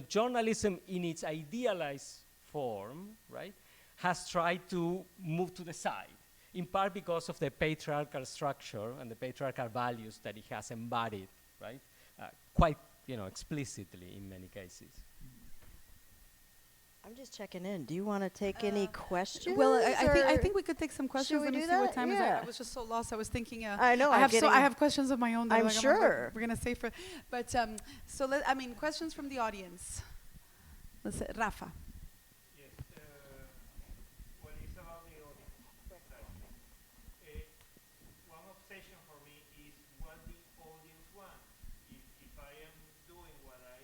journalism in its idealized form, right, has tried to move to the side, in part because of the patriarchal structure and the patriarchal values that it has embodied, right, quite explicitly in many cases. I'm just checking in. Do you want to take any questions? Well, I think we could take some questions. Should we Let me do see what that? time Yeah. is. I was just so lost. I was thinking. I know. I have questions of my own. That I'm like sure. we're gonna say for, but questions from the audience. Let's say Rafa. Yes. Well, it's about the audience. Exactly. One obsession for me is what the audience wants. If I am doing what I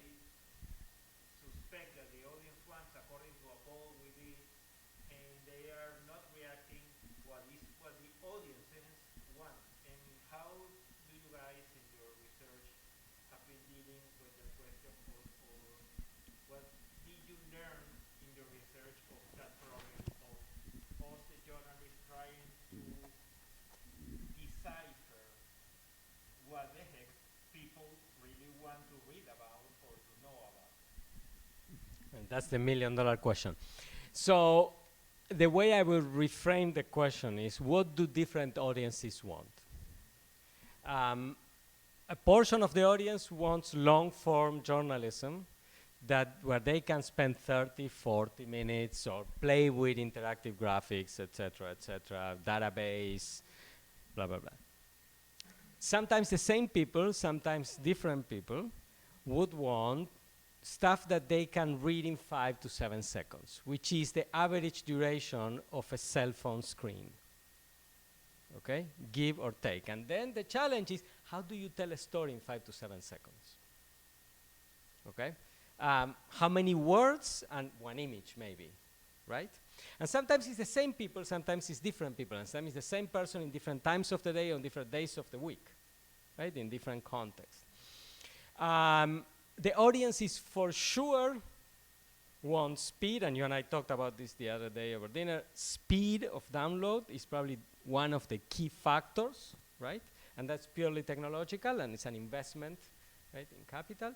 suspect that the audience wants according to a poll we did, and they are not reacting what the audiences want. And how do you guys in your research have been dealing with the question or what did you learn in your research of that problem of us the journalists trying to decipher what the heck people really want to read about or to know about? And that's the million-dollar question. So the way I will reframe the question is, what do different audiences want? A portion of the audience wants long-form journalism where they can spend 30, 40 minutes or play with interactive graphics, etc., database, blah, blah, blah. Sometimes the same people, sometimes different people, would want stuff that they can read in 5 to 7 seconds, which is the average duration of a cell phone screen. Okay? Give or take. And then the challenge is, how do you tell a story in 5 to 7 seconds? Okay? How many words and one image, maybe, right? And sometimes it's the same people, sometimes it's different people, and sometimes it's the same person in different times of the day, on different days of the week, right? In different contexts. The audience is for sure wants speed, and you and I talked about this the other day over dinner. Speed of download is probably one of the key factors, right? And that's purely technological, and it's an investment, right, in capital.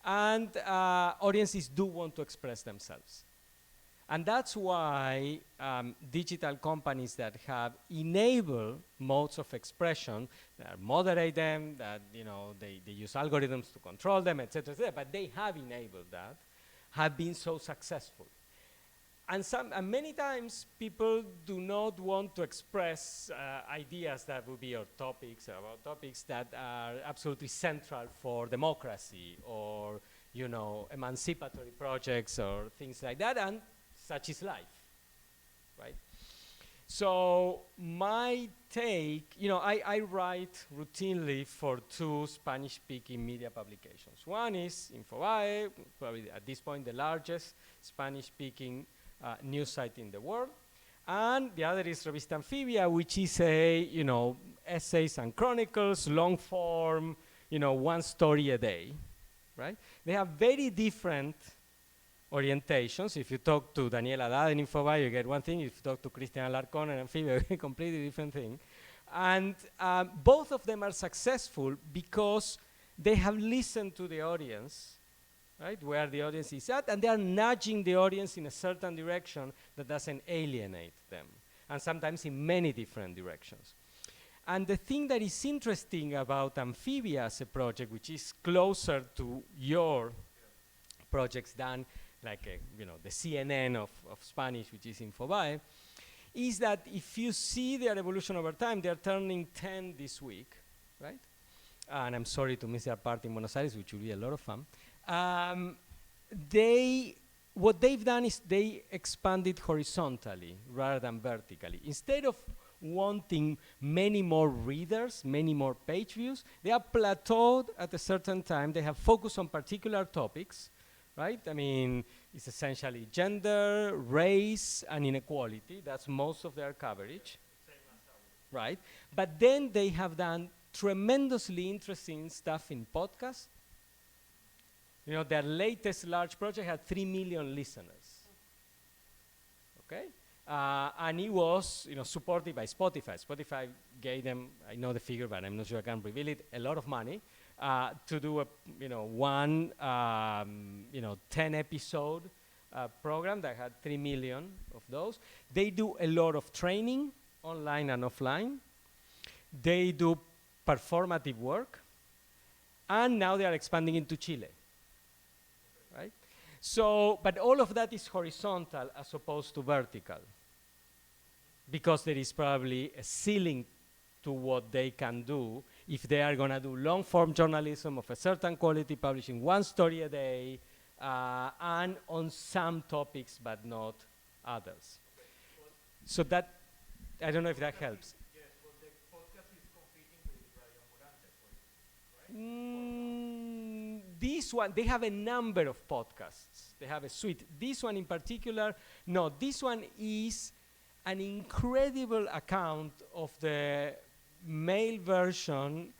And audiences do want to express themselves. And that's why digital companies that have enabled modes of expression, that moderate them, that they use algorithms to control them, etc., but they have enabled that, have been so successful. And many times people do not want to express ideas that would be about topics that are absolutely central for democracy or emancipatory projects or things like that, and such is life, right? So my take, I write routinely for 2 Spanish-speaking media publications. One is Infobae, probably at this point the largest Spanish-speaking news site in the world. And the other is Revista Amphibia, which is essays and chronicles, long form, 1 story a day, right? They have very different orientations. If you talk to Daniel Haddad in Infobae, you get one thing. If you talk to Christian Alarcón in Amphibia, you get a completely different thing. And both of them are successful because they have listened to the audience, right, where the audience is at, and they are nudging the audience in a certain direction that doesn't alienate them, and sometimes in many different directions. And the thing that is interesting about Amphibia as a project, which is closer to your projects than like the CNN of Spanish, which is Infobae, is that if you see their evolution over time, they're turning 10 this week, right? And I'm sorry to miss their party in Buenos Aires, which will be a lot of fun. What they've done is they expanded horizontally rather than vertically. Instead of wanting many more readers, many more page views, they are plateaued at a certain time. They have focused on particular topics, right? I mean, it's essentially gender, race, and inequality. That's most of their coverage, right? But then they have done tremendously interesting stuff in podcasts. Their latest large project had 3 million listeners, okay? And it was, supported by Spotify. Spotify gave them, I know the figure, but I'm not sure I can reveal it, a lot of money to do a, one, 10-episode program that had 3 million of those. They do a lot of training, online and offline. They do performative work, and now they are expanding into Chile, right? So, but all of that is horizontal as opposed to vertical, because there is probably a ceiling to what they can do if they are going to do long-form journalism of a certain quality, publishing 1 story a day, and on some topics, but not others. So that, I don't know if that helps. Yes, well, the podcast is competing with Radio Ambulante, for instance, right? This one, they have a number of podcasts. They have a suite. This one in particular, no, this one is an incredible account of the male version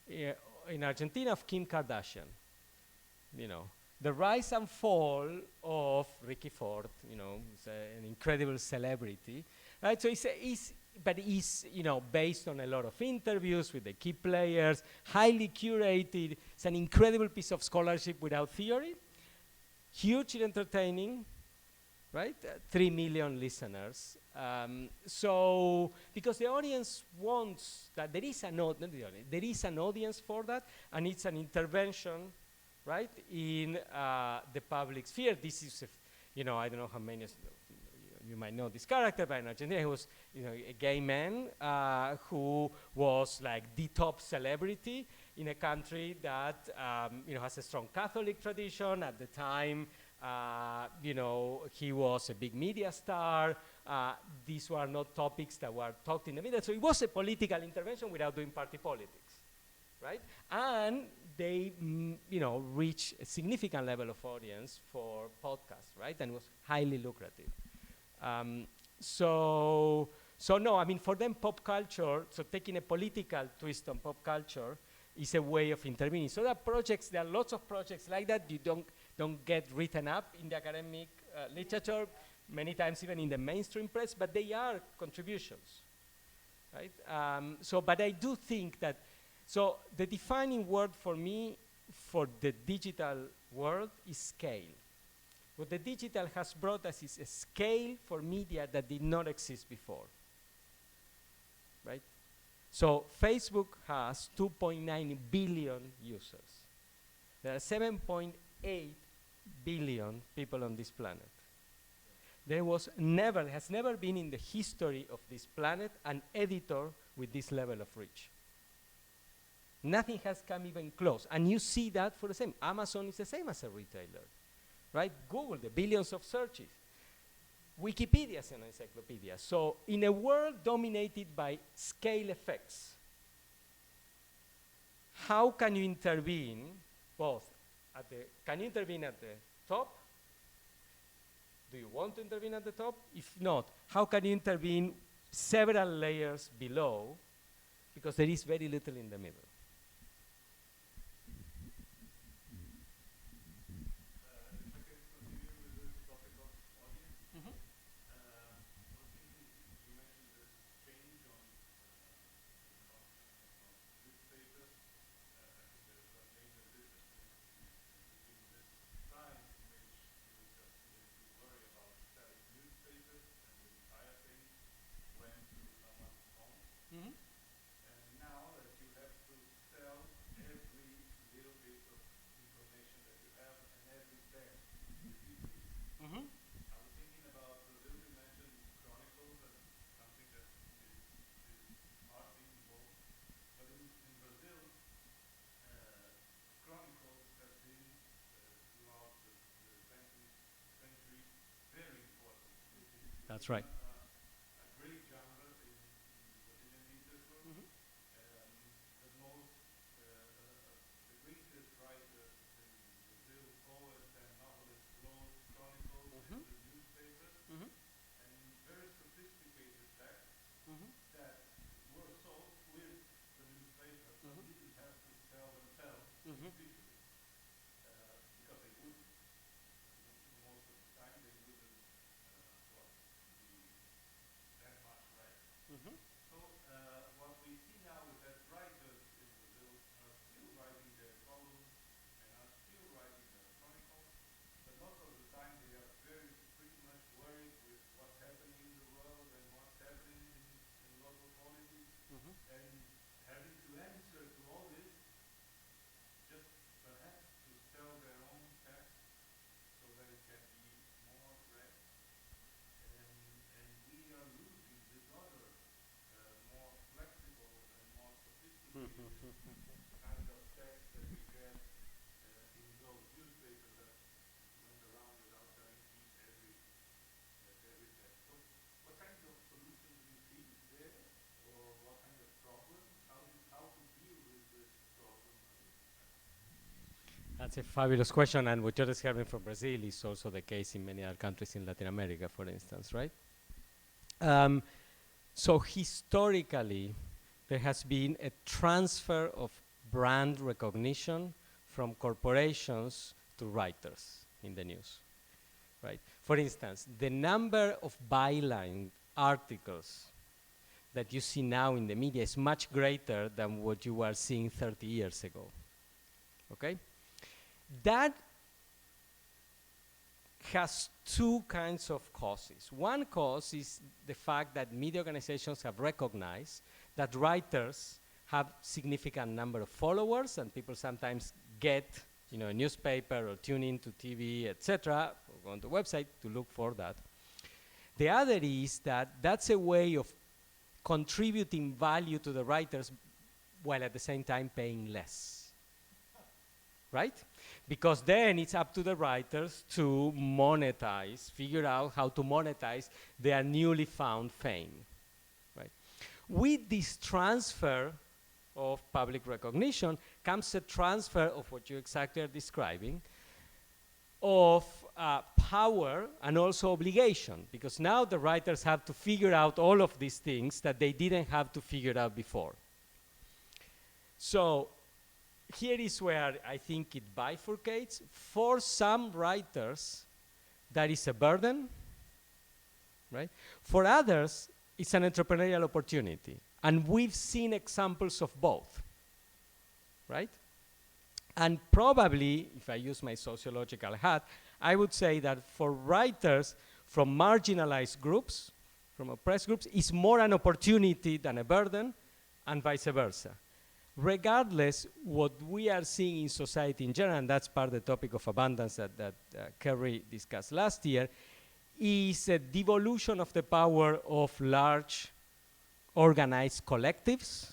in Argentina of Kim Kardashian. The rise and fall of Ricky Ford, is an incredible celebrity, right? So it's based on a lot of interviews with the key players, highly curated. It's an incredible piece of scholarship without theory, hugely entertaining, right? 3 million listeners. So, because the audience wants that, there is an audience for that, and it's an intervention, right, in the public sphere. This is, I don't know how many you might know this character, but in Argentina he was, a gay man who was like the top celebrity in a country that, has a strong Catholic tradition. At the time, he was a big media star. These were not topics that were talked in the media. So it was a political intervention without doing party politics, right? And they, reached a significant level of audience for podcasts, right? And it was highly lucrative. So no, I mean, for them, pop culture, so taking a political twist on pop culture is a way of intervening. So there are lots of projects like that. You don't get written up in the academic literature, many times even in the mainstream press, but they are contributions, right? But I do think that, so the defining word for me for the digital world is scale. What the digital has brought us is a scale for media that did not exist before, right? So Facebook has 2.9 billion users. There are 7.8 billion people on this planet. There has never been in the history of this planet an editor with this level of reach. Nothing has come even close. And you see that for the same. Amazon is the same as a retailer, right? Google, the billions of searches. Wikipedia is an encyclopedia. So in a world dominated by scale effects, how can you intervene both can you intervene at the top? Do you want to intervene at the top? If not, how can you intervene several layers below? Because there is very little in the middle. That's right. A great genre in Brazilian literature. The most, the greatest writers in Brazil, poets and novelists, wrote chronicles in the newspapers, and very sophisticated texts that were sold with the newspaper, so didn't have to sell themselves individually, because they wouldn't. Most of the time they wouldn't be that much read. So what we see now is that writers in Brazil are still writing their columns and are still writing their chronicles, but most of the time they are pretty much worried with what's happening in the world and what's happening in local politics, and having to answer to all this, just perhaps to sell their own text so that it can be more read. And we are losing this other more flexible and more sophisticated kind of text that we get in those newspapers that went around without guaranteeing every text. So what kind of solution do you see there, or what kind of problem? How to deal with this problem? That's a fabulous question, and what you're describing from Brazil is also the case in many other countries in Latin America, for instance, right? So historically, there has been a transfer of brand recognition from corporations to writers in the news, right? For instance, the number of byline articles that you see now in the media is much greater than what you were seeing 30 years ago, okay? That has two kinds of causes. One cause is the fact that media organizations have recognized that writers have significant number of followers, and people sometimes get, a newspaper or tune into TV, etc., or go on the website to look for that. The other is that that's a way of contributing value to the writers while at the same time paying less, right? Because then it's up to the writers to monetize, figure out how to monetize their newly found fame, right? With this transfer of public recognition comes a transfer of what you exactly are describing, of power and also obligation, because now the writers have to figure out all of these things that they didn't have to figure out before. So here is where I think it bifurcates. For some writers, that is a burden, right? For others, it's an entrepreneurial opportunity. And we've seen examples of both, right? And probably, if I use my sociological hat, I would say that for writers from marginalized groups, from oppressed groups, it's more an opportunity than a burden, and vice versa. Regardless, what we are seeing in society in general, and that's part of the topic of abundance that Carrie discussed last year, is a devolution of the power of large organized collectives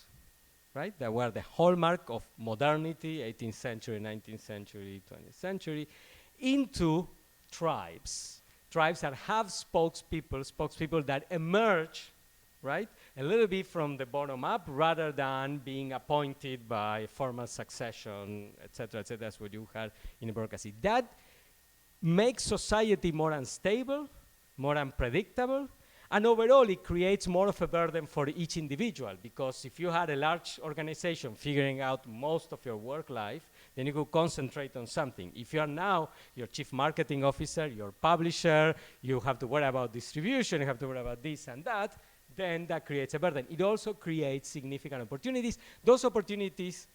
right? That were the hallmark of modernity, 18th century, 19th century, 20th century, into tribes. Tribes that have spokespeople that emerge, right, a little bit from the bottom up rather than being appointed by formal succession, et cetera, that's what you had in bureaucracy. That makes society more unstable, more unpredictable, and overall it creates more of a burden for each individual, because if you had a large organization figuring out most of your work life, then you could concentrate on something. If you are now your chief marketing officer, your publisher, you have to worry about distribution, you have to worry about this and that, then that creates a burden. It also creates significant opportunities. Those opportunities,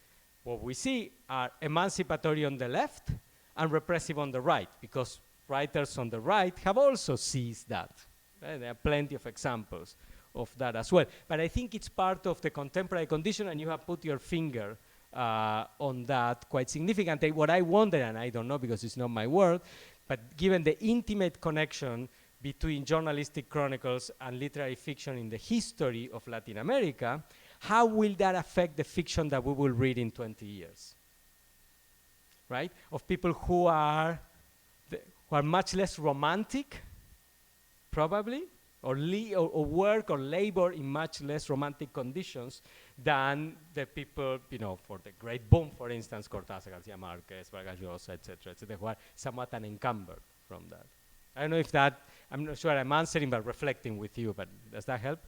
what we see, are emancipatory on the left and repressive on the right, because writers on the right have also seized that. There are plenty of examples of that as well. But I think it's part of the contemporary condition, and you have put your finger on that quite significantly. What I wonder, and I don't know because it's not my world, but given the intimate connection between journalistic chronicles and literary fiction in the history of Latin America, how will that affect the fiction that we will read in 20 years? Right? Of people who are much less romantic, probably, or work or labor in much less romantic conditions than the people, for the great boom, for instance, Cortázar, García Márquez, Vargas Llosa, et cetera, who are somewhat unencumbered from that. I don't know if that, I'm not sure I'm answering, but reflecting with you, but does that help?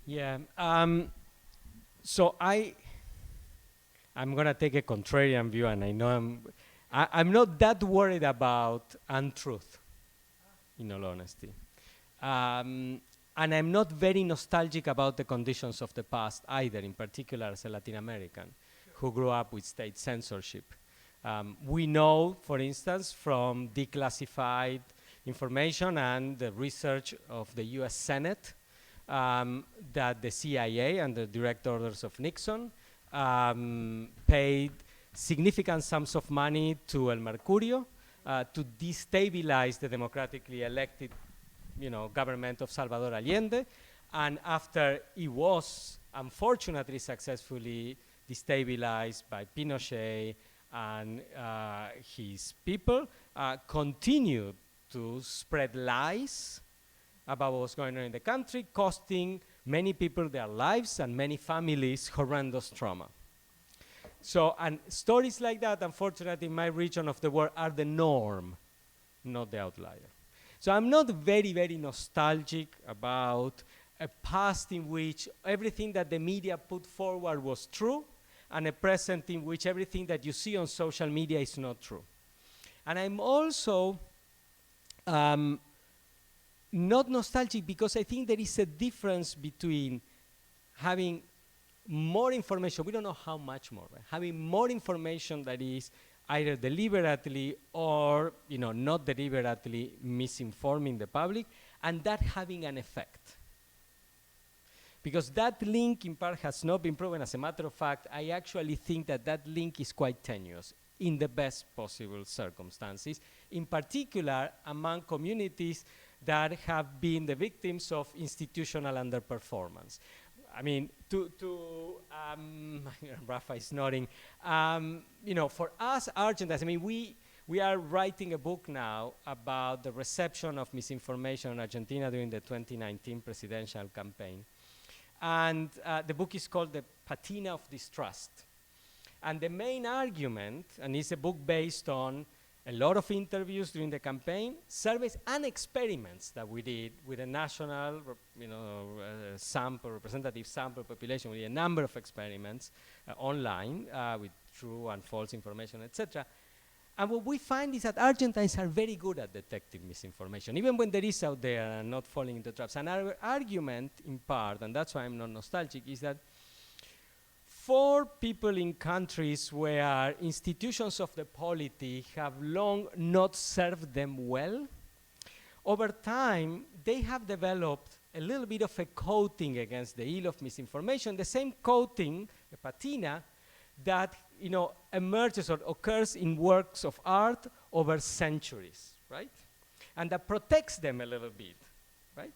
Yeah. So I'm going to take a contrarian view, and I know I'm not that worried about untruth, in all honesty. And I'm not very nostalgic about the conditions of the past either, in particular as a Latin American who grew up with state censorship. We know, for instance, from declassified information and the research of the US Senate, that the CIA and the direct orders of Nixon paid significant sums of money to El Mercurio to destabilize the democratically elected government of Salvador Allende. And after it was unfortunately successfully destabilized by Pinochet and his people, continued to spread lies about what was going on in the country, costing many people their lives and many families horrendous trauma. So, and stories like that, unfortunately, in my region of the world are the norm, not the outlier. So I'm not very, very nostalgic about a past in which everything that the media put forward was true, and a present in which everything that you see on social media is not true. And I'm also not nostalgic because I think there is a difference between having more information, we don't know how much more, right? Having more information that is either deliberately or not deliberately misinforming the public, and that having an effect. Because that link in part has not been proven. As a matter of fact, I actually think that that link is quite tenuous in the best possible circumstances, in particular among communities that have been the victims of institutional underperformance. I mean, Rafa is nodding. For us Argentines, I mean, we are writing a book now about the reception of misinformation in Argentina during the 2019 presidential campaign. And the book is called The Patina of Distrust. And the main argument, and it's a book based on a lot of interviews during the campaign, surveys and experiments that we did with a national, representative sample population. We did a number of experiments online with true and false information, etc. And what we find is that Argentines are very good at detecting misinformation, even when there is out there and not falling into traps. And our argument, in part, and that's why I'm not nostalgic, is that for people in countries where institutions of the polity have long not served them well, over time, they have developed a little bit of a coating against the ill of misinformation, the same coating, the patina, that emerges or occurs in works of art over centuries, right? And that protects them a little bit, right?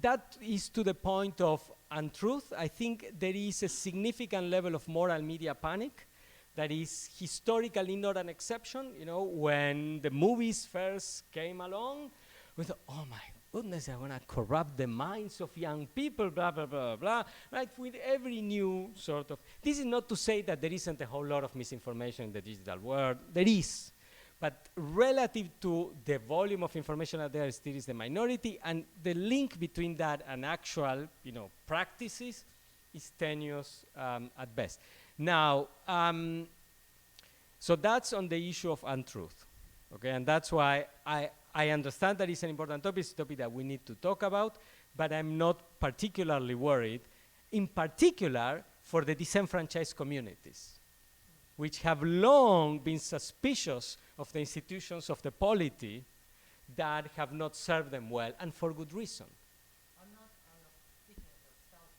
That is to the point of untruth. I think there is a significant level of moral media panic that is historically not an exception. When the movies first came along, we thought, oh my goodness, they're going to corrupt the minds of young people, blah, blah, blah, blah, right? With every new sort of, this is not to say that there isn't a whole lot of misinformation in the digital world. There is. But relative to the volume of information out there, still is the minority, and the link between that and actual, practices is tenuous at best. Now, so that's on the issue of untruth, okay? And that's why I understand that it's an important topic. It's a topic that we need to talk about, but I'm not particularly worried, in particular for the disenfranchised communities, which have long been suspicious of the institutions of the polity that have not served them well, and for good reason. I'm not speaking of myself.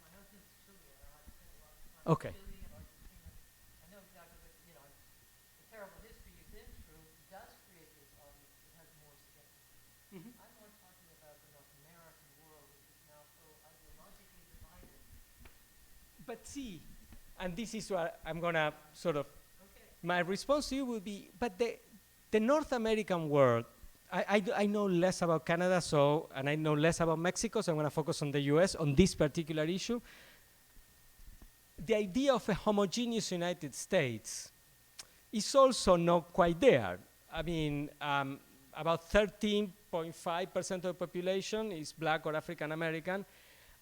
My husband's Chilean, and I've spent a lot of time Okay. in Chile and Argentina. I know exactly what, the terrible history you've been through does create this audience that has more skepticism. I'm more talking about the North American world, which is now so ideologically divided. But see, and this is what I'm going to sort of, my response to you would be, but the North American world, I know less about Canada, and I know less about Mexico, so I'm going to focus on the US on this particular issue. The idea of a homogeneous United States is also not quite there. I mean, about 13.5% of the population is Black or African American,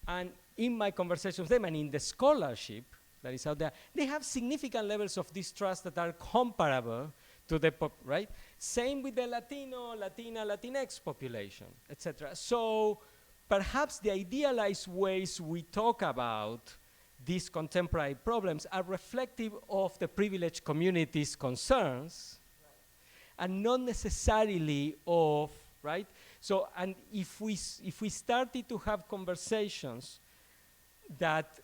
and in my conversations with them and in the scholarship that is out there, they have significant levels of distrust that are comparable to the right? Same with the Latino, Latina, Latinx population, etc. So perhaps the idealized ways we talk about these contemporary problems are reflective of the privileged community's concerns, and not necessarily of, right? So, and if we started to have conversations that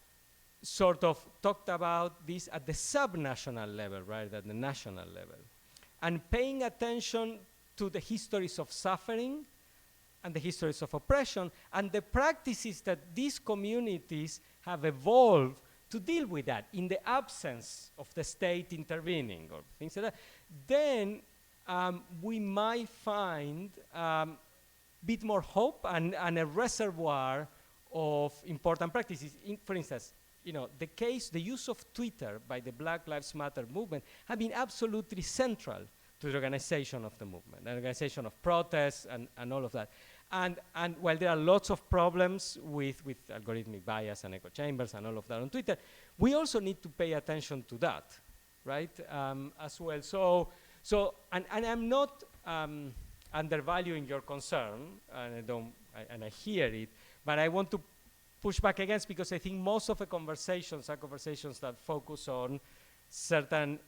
sort of talked about this at the subnational level rather than the national level, and paying attention to the histories of suffering and the histories of oppression and the practices that these communities have evolved to deal with that in the absence of the state intervening or things like that, then we might find a bit more hope and a reservoir of important practices. For instance, the use of Twitter by the Black Lives Matter movement have been absolutely central to the organization of the movement, the organization of protests and all of that. And while there are lots of problems with algorithmic bias and echo chambers and all of that on Twitter, we also need to pay attention to that, right, as well. So I'm not undervaluing your concern, and I hear it, but I want to push back against, because I think most of the conversations are conversations that focus on certain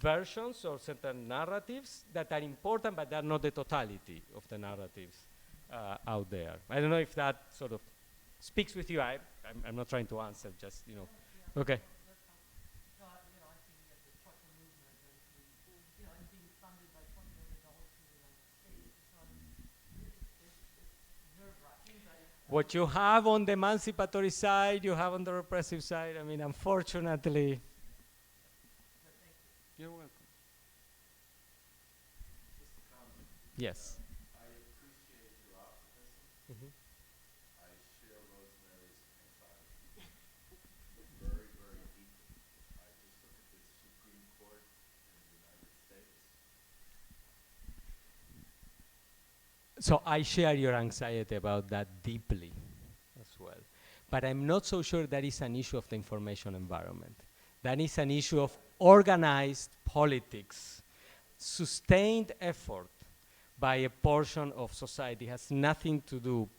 versions or certain narratives that are important, but they're not the totality of the narratives out there. I don't know if that sort of speaks with you. I'm not trying to answer, just, Okay. No, I think that the trucker movement is being funded by $20 million from the United States. So it's nerve-wracking. What you have on the emancipatory side, you have on the repressive side. I mean, unfortunately. You're welcome. Just a comment. Yes. I So I share your anxiety about that deeply as well. But I'm not so sure that is an issue of the information environment. That is an issue of organized politics, sustained effort by a portion of society. Has nothing to do,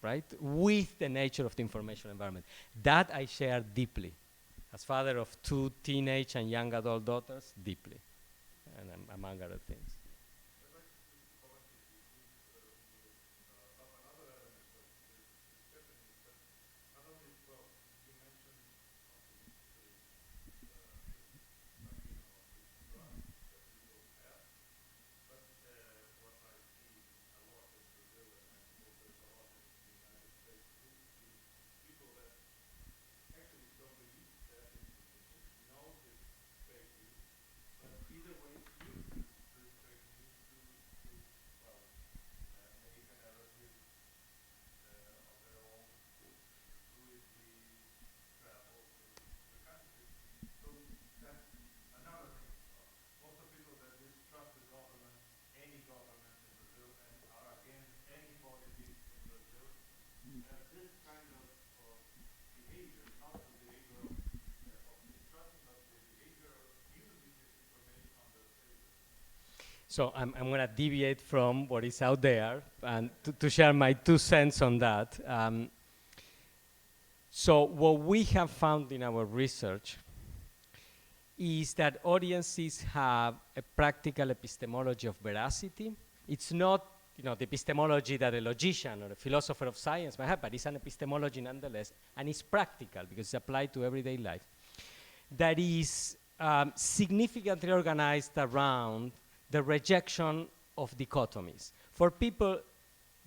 right, with the nature of the information environment. That I share deeply. As father of 2 teenage and young adult daughters, deeply, and among other things. So I'm going to deviate from what is out there and to share my 2 cents on that. So what we have found in our research is that audiences have a practical epistemology of veracity. It's not, the epistemology that a logician or a philosopher of science might have, but it's an epistemology nonetheless, and it's practical because it's applied to everyday life. That is significantly organized around the rejection of dichotomies. For people,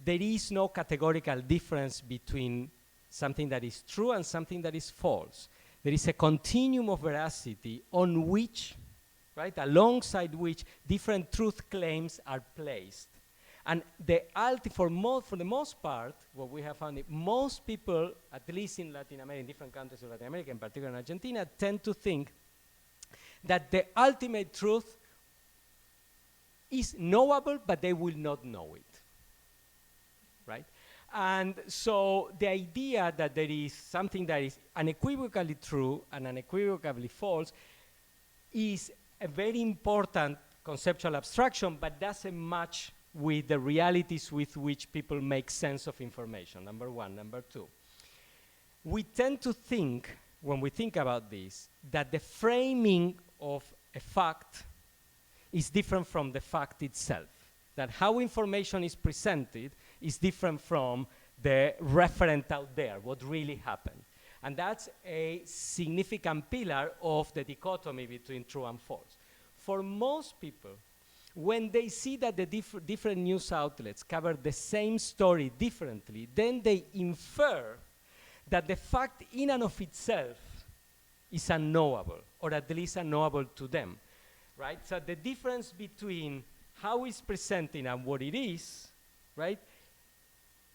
there is no categorical difference between something that is true and something that is false. There is a continuum of veracity on which, right, alongside which different truth claims are placed. And for the most part, what we have found is most people, at least in Latin America, in different countries of Latin America, in particular in Argentina, tend to think that the ultimate truth is knowable, but they will not know it, right? And so the idea that there is something that is unequivocally true and unequivocally false is a very important conceptual abstraction, but doesn't match with the realities with which people make sense of information, number one. Number two, we tend to think, when we think about this, that the framing of a fact is different from the fact itself, that how information is presented is different from the referent out there, what really happened. And that's a significant pillar of the dichotomy between true and false. For most people, when they see that the different news outlets cover the same story differently, then they infer that the fact in and of itself is unknowable, or at least unknowable to them, right? So the difference between how it's presenting and what it is, right,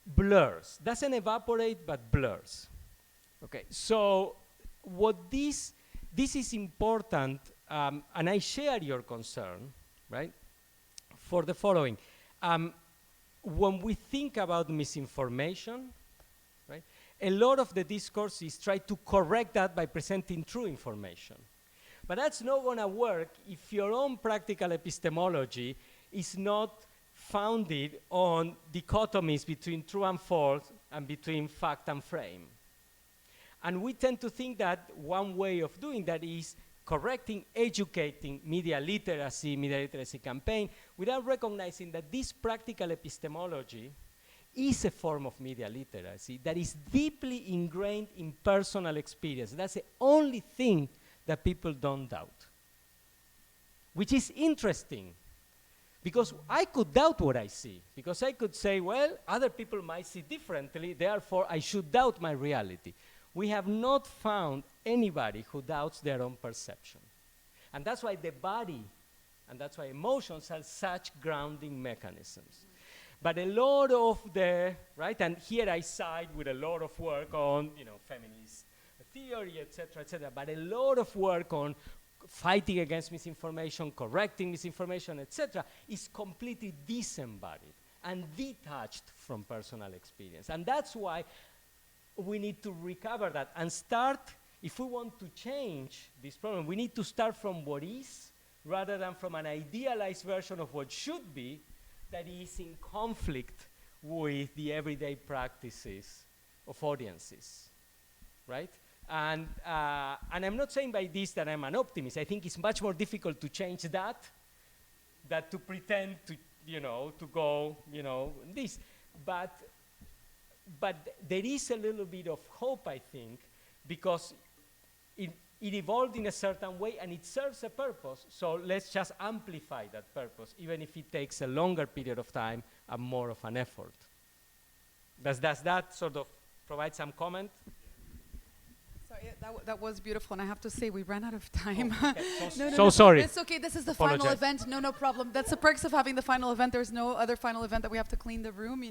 blurs. Doesn't evaporate, but blurs. Okay, so what this is important, and I share your concern, right, for the following. When we think about misinformation, right, a lot of the discourses try to correct that by presenting true information. But that's not going to work if your own practical epistemology is not founded on dichotomies between true and false and between fact and frame. And we tend to think that one way of doing that is correcting, educating media literacy campaign, without recognizing that this practical epistemology is a form of media literacy that is deeply ingrained in personal experience. That's the only thing that people don't doubt, which is interesting, because I could doubt what I see, because I could say, well, other people might see differently, therefore I should doubt my reality. We have not found anybody who doubts their own perception. And that's why the body and that's why emotions are such grounding mechanisms. But a lot of the, right, and here I side with a lot of work on, feminist theory, et cetera, but a lot of work on fighting against misinformation, correcting misinformation, etc., is completely disembodied. and detached from personal experience. And that's why we need to recover that and start, if we want to change this problem, we need to start from what is rather than from an idealized version of what should be that is in conflict with the everyday practices of audiences, right? And I'm not saying by this that I'm an optimist. I think it's much more difficult to change that than to pretend to, to go, this. But there is a little bit of hope, I think, because it evolved in a certain way and it serves a purpose. So let's just amplify that purpose, even if it takes a longer period of time and more of an effort. Does that sort of provide some comment? Sorry, that was beautiful, and I have to say we ran out of time. Oh, okay. So sorry. It's okay. This is the Apologize. final event. No problem. That's the perks of having the final event. There's no other final event that we have to clean the room.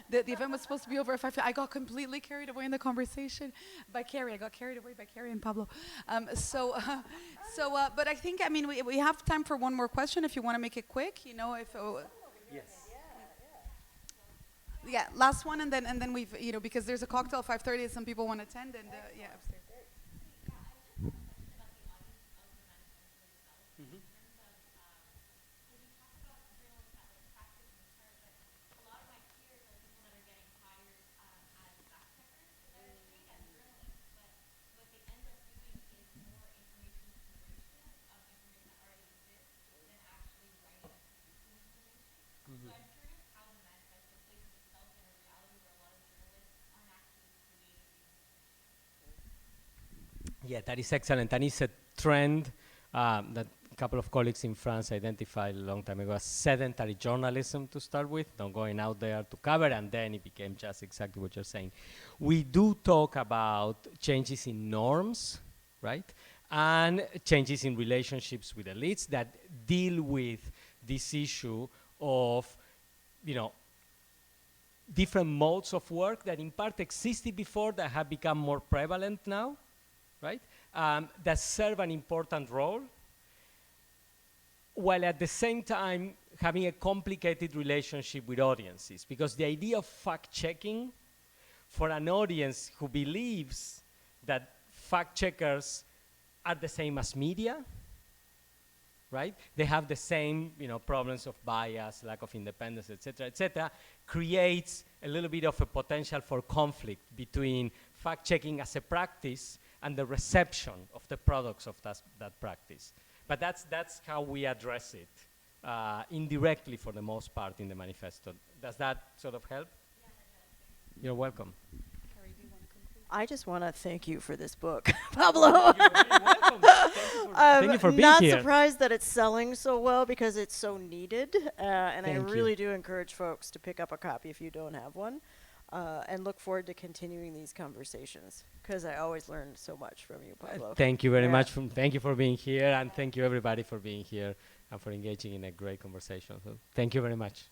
The event was supposed to be over at 5. I got completely carried away in the conversation by Carrie. I got carried away by Carrie and Pablo. But I think we have time for one more question if you want to make it quick. Yes. Yeah, last one, and then we've because there's a cocktail at 5:30 and some people want to attend, and yeah, upstairs. Yeah, that is excellent. And it's a trend that a couple of colleagues in France identified a long time ago as sedentary journalism to start with, not going out there to cover, and then it became just exactly what you're saying. We do talk about changes in norms, right? And changes in relationships with elites that deal with this issue of, different modes of work that in part existed before that have become more prevalent now, right? That serve an important role, while at the same time having a complicated relationship with audiences. Because the idea of fact-checking for an audience who believes that fact-checkers are the same as media, right? They have the same, problems of bias, lack of independence, et cetera, creates a little bit of a potential for conflict between fact-checking as a practice and the reception of the products of that practice. But that's how we address it, indirectly for the most part in the manifesto. Does that sort of help? Yeah. You're welcome. Carrie, do you want to conclude? I just want to thank you for this book, Pablo. You're very welcome. Thank you for being not here. surprised that it's selling so well because it's so needed. And I Thank really you. do encourage folks to pick up a copy if you don't have one. And look forward to continuing these conversations because I always learn so much from you, Pablo. Thank you very Yeah. much. Thank you for being here, and thank you everybody for being here and for engaging in a great conversation. So thank you very much.